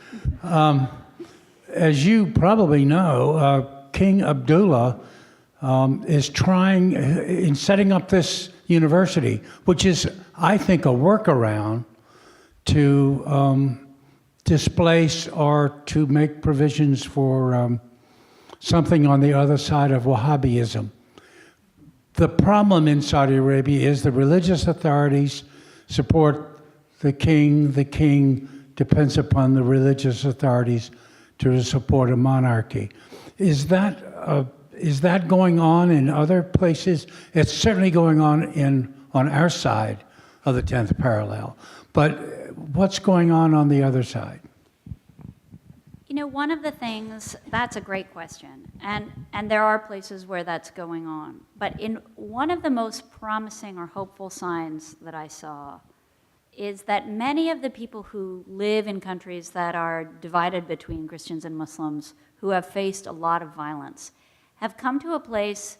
As you probably know, King Abdullah is trying, in setting up this university, which is, I think, a workaround to displace or to make provisions for something on the other side of Wahhabism. The problem in Saudi Arabia is the religious authorities support the king. The king depends upon the religious authorities to support a monarchy. Is that going on in other places? It's certainly going on our side of the 10th parallel. But what's going on the other side? You know, one of the things, that's a great question, and there are places where that's going on. But in one of the most promising or hopeful signs that I saw is that many of the people who live in countries that are divided between Christians and Muslims, who have faced a lot of violence, have come to a place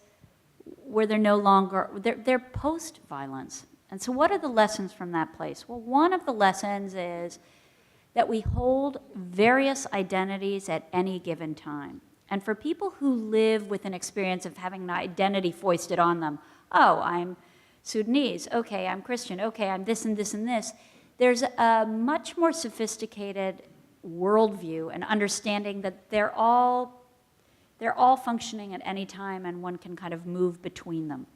where they're no longer, they're post-violence. And so what are the lessons from that place? Well, one of the lessons is that we hold various identities at any given time. And for people who live with an experience of having an identity foisted on them, oh, I'm Sudanese, okay, I'm Christian, okay, I'm this and this and this, there's a much more sophisticated worldview and understanding that they're all functioning at any time and one can kind of move between them.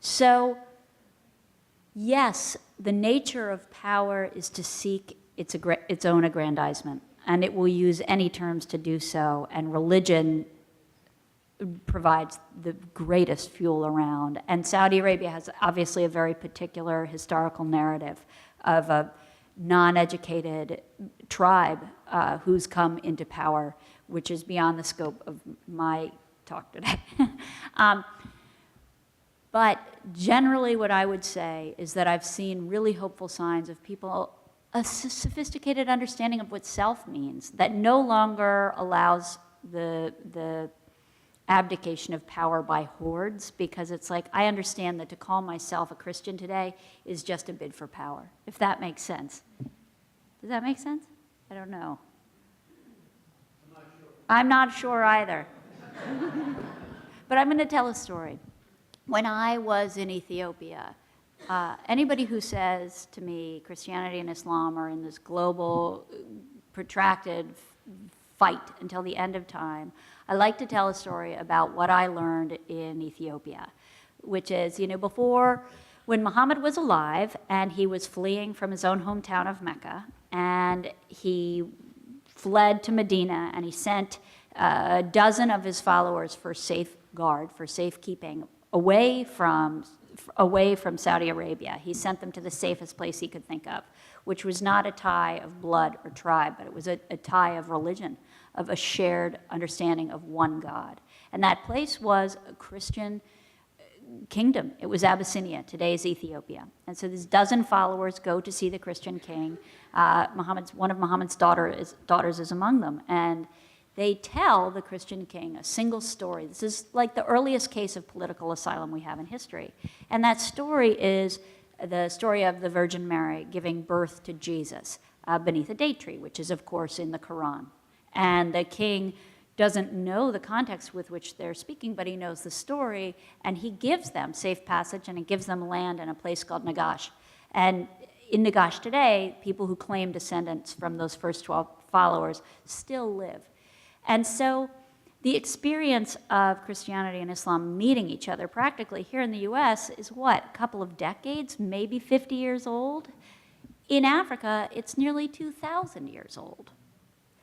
So, yes, the nature of power is to seek its own aggrandizement, and it will use any terms to do so, and religion provides the greatest fuel around. And Saudi Arabia has obviously a very particular historical narrative of a non-educated tribe who's come into power, which is beyond the scope of my talk today. But generally what I would say is that I've seen really hopeful signs of people, a sophisticated understanding of what self means, that no longer allows the abdication of power by hordes, because it's like, I understand that to call myself a Christian today is just a bid for power, if that makes sense. Does that make sense? I don't know. I'm not sure either. But I'm going to tell a story. When I was in Ethiopia, anybody who says to me Christianity and Islam are in this global, protracted fight until the end of time, I like to tell a story about what I learned in Ethiopia, which is, you know, before, when Muhammad was alive and he was fleeing from his own hometown of Mecca, and he fled to Medina, and he sent a dozen of his followers for safeguard, for safekeeping, away from Saudi Arabia. He sent them to the safest place he could think of, which was not a tie of blood or tribe, but it was a tie of religion, of a shared understanding of one God. And that place was a Christian kingdom. It was Abyssinia, today's Ethiopia. And so this dozen followers go to see the Christian king. One of Muhammad's daughters is among them. And they tell the Christian king a single story. This is like the earliest case of political asylum we have in history. And that story is the story of the Virgin Mary giving birth to Jesus, beneath a date tree, which is, of course, in the Quran. And the king doesn't know the context with which they're speaking, but he knows the story, and he gives them safe passage, and he gives them land in a place called Nagash. And in Nagash today, people who claim descendants from those first 12 followers still live. And so the experience of Christianity and Islam meeting each other practically here in the US is what, a couple of decades, maybe 50 years old? In Africa, it's nearly 2,000 years old.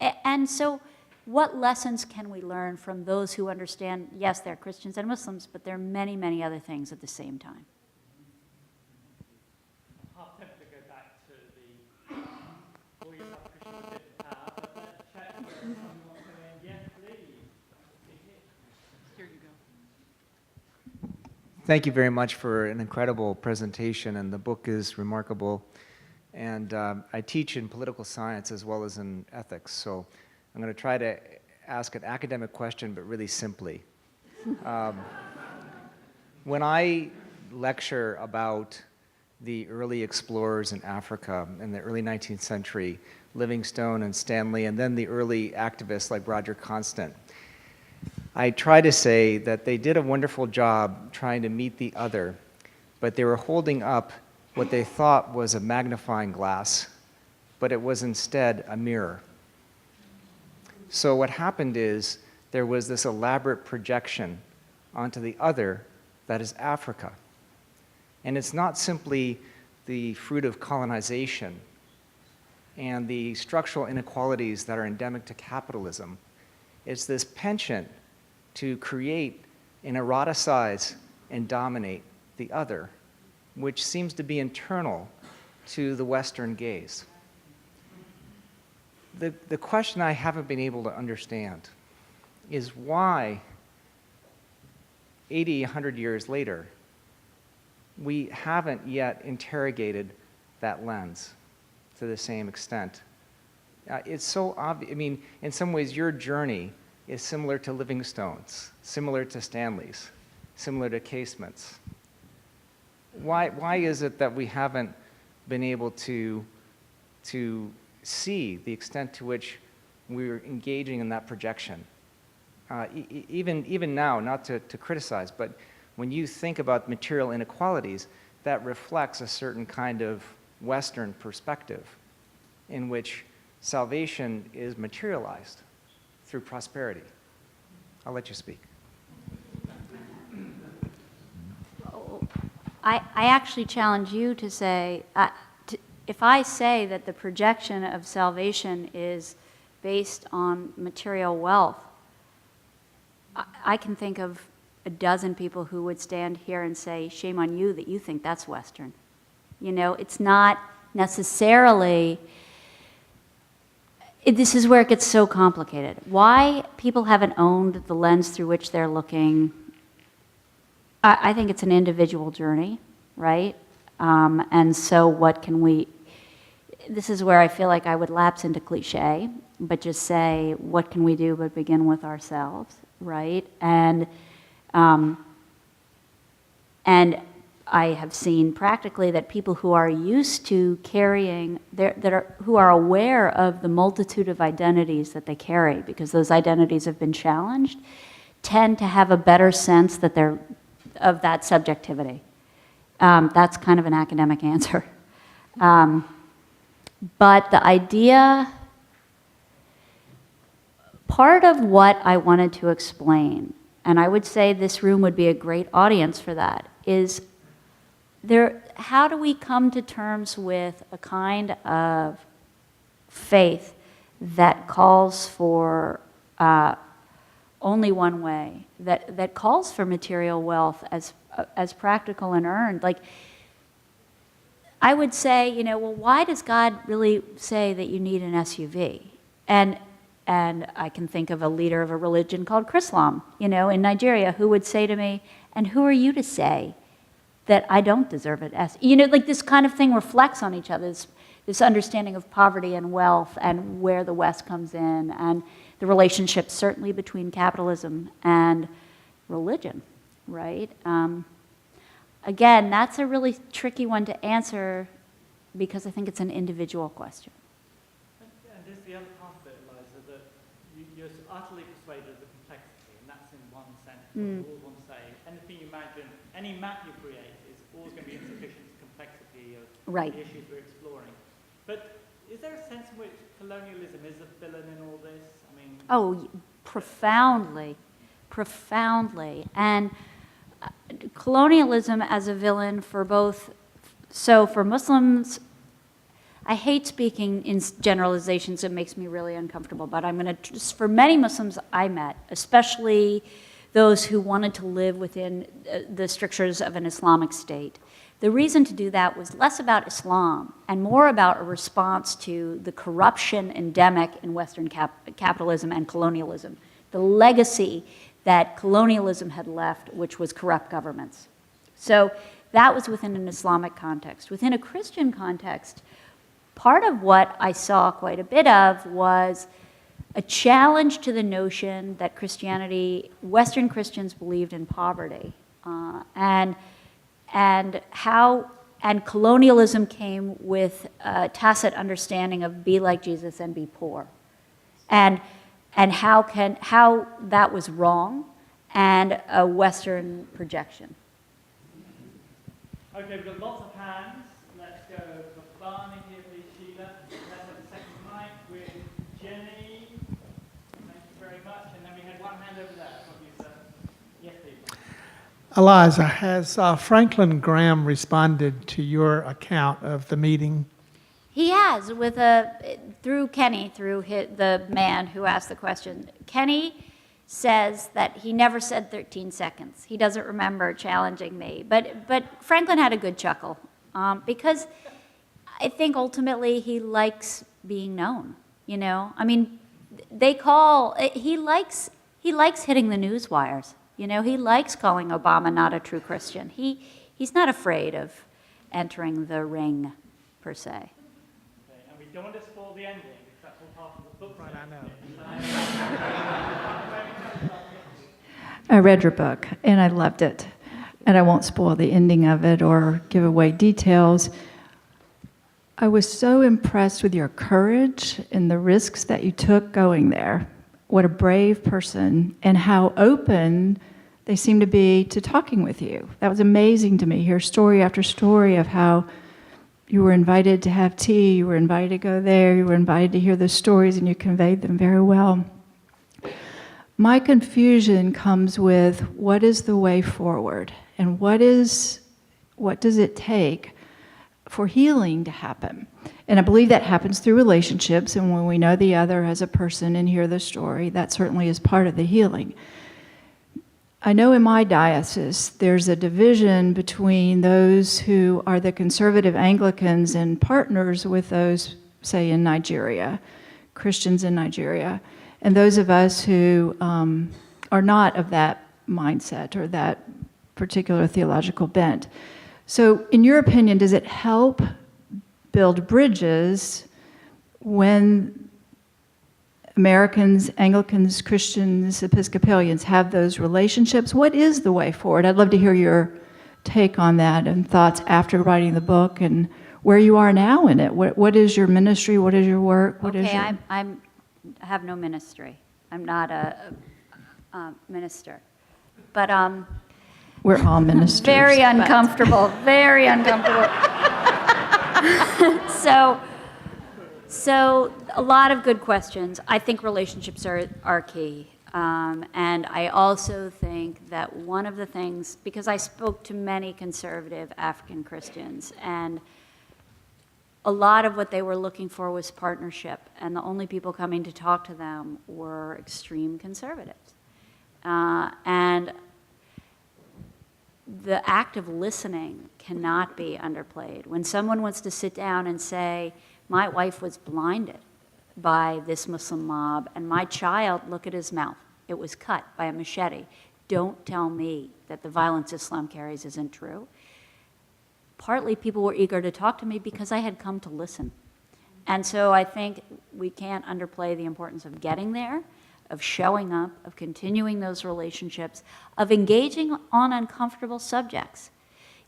And so what lessons can we learn from those who understand, yes, they're Christians and Muslims, but there are many, many other things at the same time? I'm tempted to go back to the all you have Christians in power, but let's check if someone wants to end. Yes, please. Here you go. Thank you very much for an incredible presentation, and the book is remarkable. And I teach in political science as well as in ethics, so I'm going to try to ask an academic question, but really simply. When I lecture about the early explorers in Africa in the early 19th century, Livingstone and Stanley, and then the early activists like Roger Constant, I try to say that they did a wonderful job trying to meet the other, but they were holding up what they thought was a magnifying glass, but it was instead a mirror. So what happened is there was this elaborate projection onto the other that is Africa. And it's not simply the fruit of colonization and the structural inequalities that are endemic to capitalism. It's this penchant to create and eroticize and dominate the other, which seems to be internal to the Western gaze. The question I haven't been able to understand is why 80, 100 years later, we haven't yet interrogated that lens to the same extent. It's so obvious. I mean, in some ways, your journey is similar to Livingstone's, similar to Stanley's, similar to Casement's. Why is it that we haven't been able to see the extent to which we're engaging in that projection? Even now, not to criticize, but when you think about material inequalities, that reflects a certain kind of Western perspective in which salvation is materialized through prosperity. I'll let you speak. I actually challenge you to say, if I say that the projection of salvation is based on material wealth, I can think of a dozen people who would stand here and say, shame on you that you think that's Western. You know, it's not necessarily, this is where it gets so complicated. Why people haven't owned the lens through which they're looking, I think it's an individual journey, right? And so what can we, this is where I feel like I would lapse into cliche, but just say, what can we do but begin with ourselves, right? And I have seen practically that people who are used to carrying, who are aware of the multitude of identities that they carry, because those identities have been challenged, tend to have a better sense that they're of that subjectivity. That's kind of an academic answer. But the idea, part of what I wanted to explain, and I would say this room would be a great audience for that, is how do we come to terms with a kind of faith that calls for only one way, that calls for material wealth as practical and earned? Like, I would say, you know, well, why does God really say that you need an SUV? And I can think of a leader of a religion called Chrislam, you know, in Nigeria, who would say to me, and who are you to say that I don't deserve it? You know, like this kind of thing reflects on each other, this understanding of poverty and wealth and where the West comes in, and the relationship certainly between capitalism and religion, right? Again, that's a really tricky one to answer because I think it's an individual question. utterly persuaded of the complexity, and that's in one sense what we all want to say. Anything you imagine, any map you create is always going to be insufficient to complexity of Right. the issues we're exploring. But is there a sense in which colonialism is a villain in all this? I mean, Oh, profoundly, profoundly. And colonialism as a villain for both, so for Muslims, I hate speaking in generalizations, it makes me really uncomfortable, but I'm going to, just for many Muslims I met, especially those who wanted to live within the strictures of an Islamic state, the reason to do that was less about Islam and more about a response to the corruption endemic in Western capitalism and colonialism, the legacy that colonialism had left, which was corrupt governments. So that was within an Islamic context. Within a Christian context, part of what I saw quite a bit of was a challenge to the notion that Christianity, Western Christians believed in poverty, and colonialism came with a tacit understanding of be like Jesus and be poor, and how that was wrong, and a Western projection. okay, we've got lots of hands. Let's go for Barney here, please, Sheila. Let's have a second mic with Jenny. Thank you very much. And then we had one hand over there. What do you say? Yes, please. Eliza, has Franklin Graham responded to your account of the meeting? He has, through Kenny, the man who asked the question. Kenny says that he never said 13 seconds. He doesn't remember challenging me. But Franklin had a good chuckle because I think ultimately he likes being known, you know? I mean, he likes hitting the news wires, you know? He likes calling Obama not a true Christian. He's not afraid of entering the ring, per se. Okay, and we don't want to spoil the ending, because that's all part of the book. Right, I know. I read your book, and I loved it. And I won't spoil the ending of it or give away details. I was so impressed with your courage and the risks that you took going there. What a brave person, and how open they seem to be to talking with you. That was amazing to me. Hear story after story of how you were invited to have tea, you were invited to go there, you were invited to hear the stories, and you conveyed them very well. My confusion comes with what is the way forward, and what does it take for healing to happen? And I believe that happens through relationships, and when we know the other as a person and hear the story, that certainly is part of the healing. I know in my diocese there's a division between those who are the conservative Anglicans and partners with those, say, in Nigeria, Christians in Nigeria, and those of us who are not of that mindset or that particular theological bent. So in your opinion, does it help build bridges when Americans, Anglicans, Christians, Episcopalians have those relationships? What is the way forward? I'd love to hear your take on that and thoughts after writing the book and where you are now in it. What is your ministry? What is your work? I have no ministry. I'm not a minister. But we're all ministers. Very uncomfortable, very uncomfortable. So a lot of good questions. I think relationships are key. And I also think that one of the things, because I spoke to many conservative African Christians, and a lot of what they were looking for was partnership, and the only people coming to talk to them were extreme conservatives. And the act of listening cannot be underplayed. When someone wants to sit down and say, my wife was blinded by this Muslim mob, and my child, look at his mouth, it was cut by a machete. Don't tell me that the violence Islam carries isn't true. Partly people were eager to talk to me because I had come to listen. And so I think we can't underplay the importance of getting there, of showing up, of continuing those relationships, of engaging on uncomfortable subjects.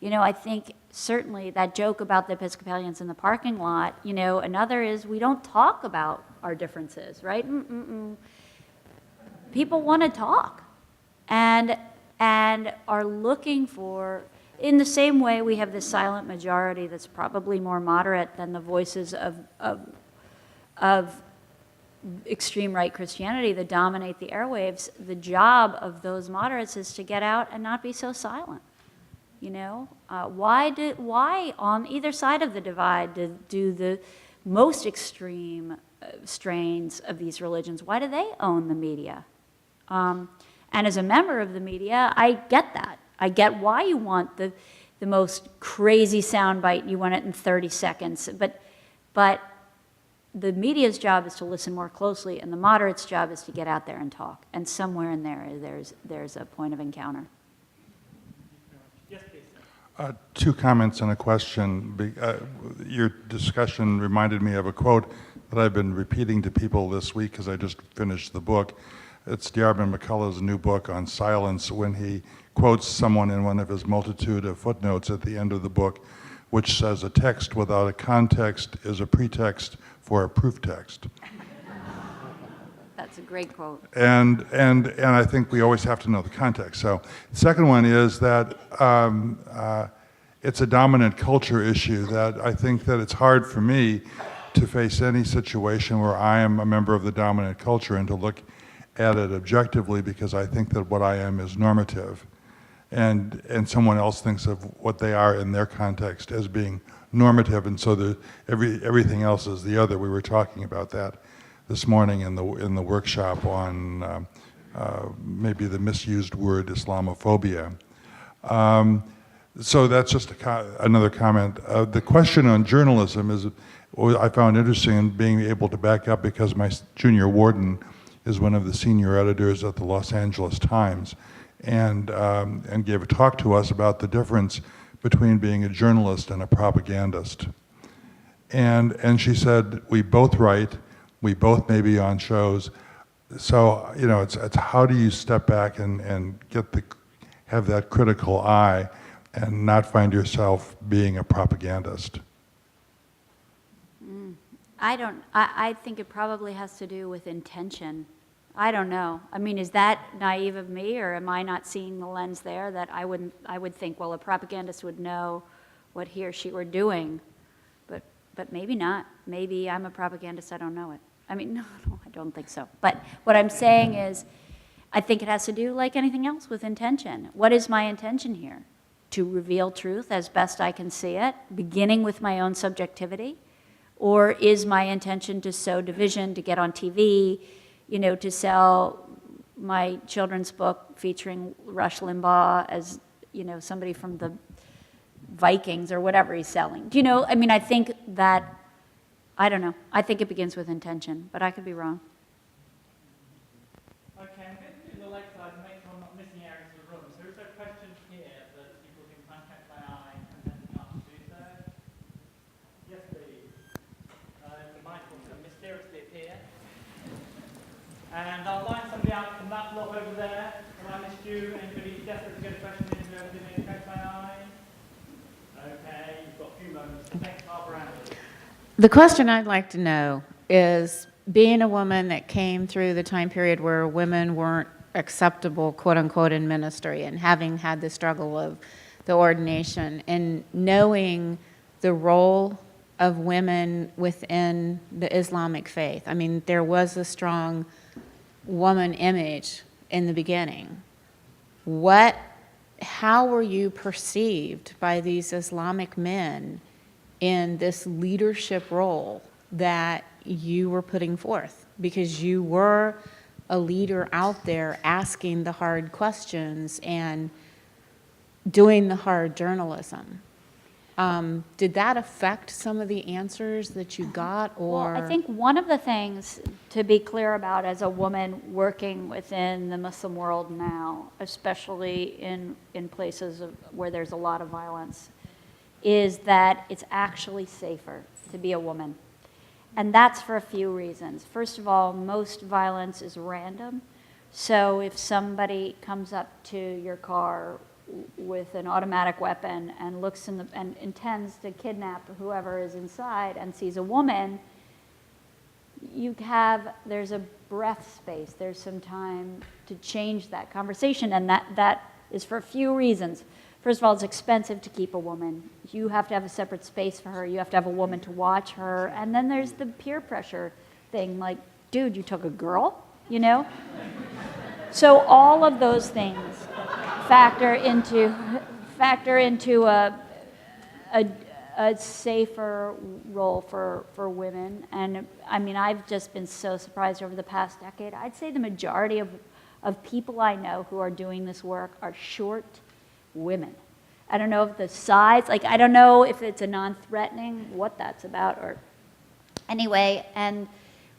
You know, I think certainly that joke about the Episcopalians in the parking lot, you know, another is we don't talk about our differences, right? people want to talk and are looking for, in the same way we have this silent majority that's probably more moderate than the voices of extreme right Christianity that dominate the airwaves. The job of those moderates is to get out and not be so silent. You know, why on either side of the divide do the most extreme strains of these religions, why do they own the media? And as a member of the media, I get that. I get why you want the most crazy soundbite, you want it in 30 seconds. But the media's job is to listen more closely, and the moderate's job is to get out there and talk. And somewhere in there's a point of encounter. Yes, please. Two comments and a question. Your discussion reminded me of a quote that I've been repeating to people this week because I just finished the book. It's Diarmaid MacCulloch's new book on silence, when he quotes someone in one of his multitude of footnotes at the end of the book, which says, "A text without a context is a pretext for a proof text." That's a great quote. And I think we always have to know the context. So the second one is that it's a dominant culture issue, that I think that it's hard for me to face any situation where I am a member of the dominant culture and to look at it objectively, because I think that what I am is normative. And someone else thinks of what they are in their context as being normative, and so everything else is the other. We were talking about that this morning in the workshop on maybe the misused word Islamophobia. So that's just another comment. The question on journalism is, I found interesting in being able to back up, because my junior warden is one of the senior editors at the Los Angeles Times, and gave a talk to us about the difference between being a journalist and a propagandist. And she said, we both write, we both may be on shows, so you know, it's how do you step back and have that critical eye and not find yourself being a propagandist? I think it probably has to do with intention. I don't know. I mean, is that naive of me, or am I not seeing the lens there that I would think, well, a propagandist would know what he or she were doing, but maybe not. Maybe I'm a propagandist, I don't know it. I mean, no, I don't think so. But what I'm saying is, I think it has to do, like anything else, with intention. What is my intention here? To reveal truth as best I can see it, beginning with my own subjectivity? Or is my intention to sow division, to get on TV, you know, to sell my children's book featuring Rush Limbaugh as, you know, somebody from the Vikings or whatever he's selling? Do you know, I mean, I think that, I don't know. I think it begins with intention, but I could be wrong. Okay, I'm going to do the left side and make sure I'm not missing areas of the room. So is there a question here that people can contact by eye and then the chance to do so? Yes, please. The mic will mysteriously appear. And I'll line somebody out from that block over there. Have I missed you? Anybody desperate to get a question in who hasn't been contact by eye? Okay, you've got a few moments. Thanks, Barbara. The question I'd like to know is, being a woman that came through the time period where women weren't acceptable, quote unquote, in ministry, and having had the struggle of the ordination, and knowing the role of women within the Islamic faith. I mean, there was a strong woman image in the beginning. How were you perceived by these Islamic men in this leadership role that you were putting forth? Because you were a leader out there asking the hard questions and doing the hard journalism. Did that affect some of the answers that you got, or? Well, I think one of the things to be clear about as a woman working within the Muslim world now, especially in places where there's a lot of violence, is that it's actually safer to be a woman. And that's for a few reasons. First of all, most violence is random. So if somebody comes up to your car with an automatic weapon and looks and intends to kidnap whoever is inside and sees a woman, there's a breath space, there's some time to change that conversation, and that is for a few reasons. First of all, it's expensive to keep a woman. You have to have a separate space for her. You have to have a woman to watch her. And then there's the peer pressure thing, like, dude, you took a girl, you know? So all of those things factor into a safer role for women. And I mean, I've just been so surprised over the past decade. I'd say the majority of people I know who are doing this work are short women. I don't know if the size, like, I don't know if it's a non-threatening, what that's about, or anyway. And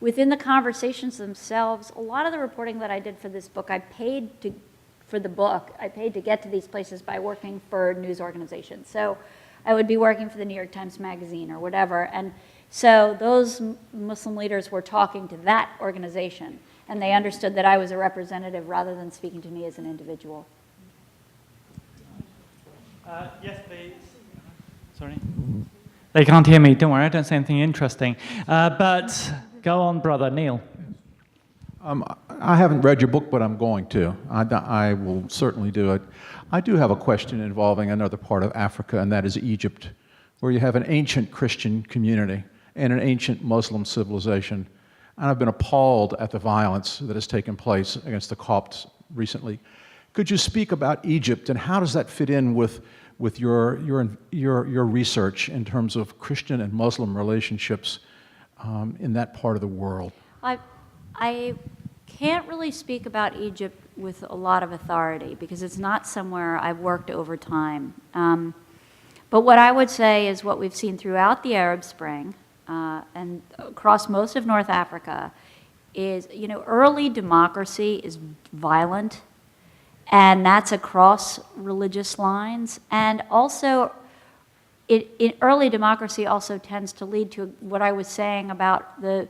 within the conversations themselves, a lot of the reporting that I did for this book, I paid to get to these places by working for news organizations. So I would be working for the New York Times Magazine or whatever. And so those Muslim leaders were talking to that organization, and they understood that I was a representative rather than speaking to me as an individual. Yes, please. Sorry. They can't hear me. Don't worry, I don't say anything interesting. But go on, brother Neil. I haven't read your book, but I'm going to. I will certainly do it. I do have a question involving another part of Africa, and that is Egypt, where you have an ancient Christian community and an ancient Muslim civilization. And I've been appalled at the violence that has taken place against the Copts recently. Could you speak about Egypt, and how does that fit in with your research in terms of Christian and Muslim relationships in that part of the world? I can't really speak about Egypt with a lot of authority because it's not somewhere I've worked over time. But what I would say is what we've seen throughout the Arab Spring and across most of North Africa is, you know, early democracy is violent, and that's across religious lines. And also, early democracy also tends to lead to what I was saying about the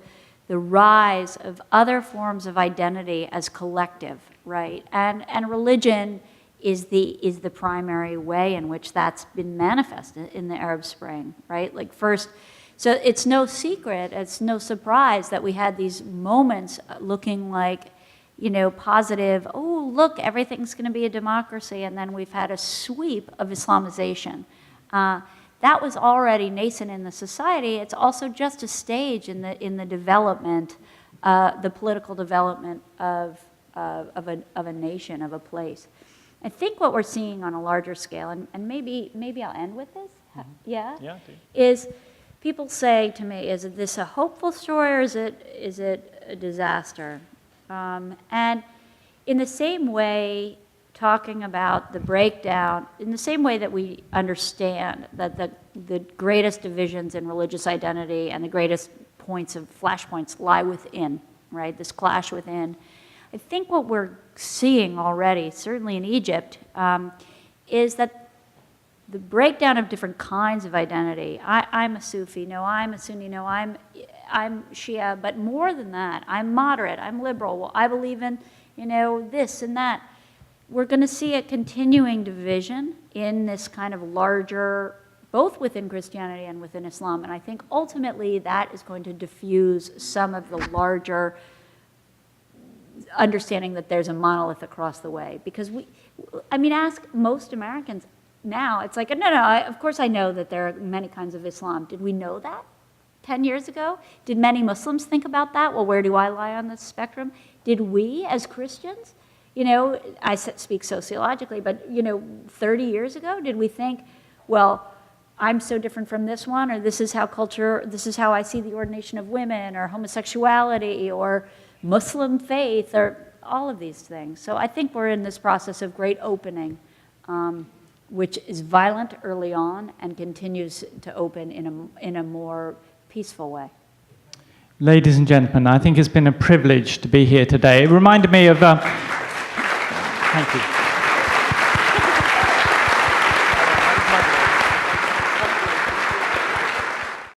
rise of other forms of identity as collective, right? And religion is the primary way in which that's been manifested in the Arab Spring, right? Like first, so it's no secret, it's no surprise that we had these moments looking like, you know, positive, oh, look, everything's going to be a democracy, and then we've had a sweep of Islamization. That was already nascent in the society. It's also just a stage in the development, the political development of a nation, of a place. I think what we're seeing on a larger scale, and maybe I'll end with this, yeah, is people say to me, is this a hopeful story or is it a disaster? And in the same way, talking about the breakdown, in the same way that we understand that the greatest divisions in religious identity and the greatest points of flashpoints lie within, right? This clash within. I think what we're seeing already, certainly in Egypt, is that the breakdown of different kinds of identity. I'm a Sufi, no, I'm a Sunni, no, I'm Shia, but more than that, I'm moderate, I'm liberal, well, I believe in, you know, this and that. We're going to see a continuing division in this kind of larger, both within Christianity and within Islam, and I think ultimately that is going to diffuse some of the larger understanding that there's a monolith across the way. Because ask most Americans now, it's like, no, of course I know that there are many kinds of Islam. Did we know that 10 years ago? Did many Muslims think about that? Well, where do I lie on the spectrum? Did we as Christians? You know, I speak sociologically, but, 30 years ago, did we think, well, I'm so different from this one, or this is how I see the ordination of women, or homosexuality, or Muslim faith, or all of these things. So I think we're in this process of great opening, which is violent early on and continues to open in a more peaceful way. Ladies and gentlemen, I think it's been a privilege to be here today. It reminded me of... Thank you.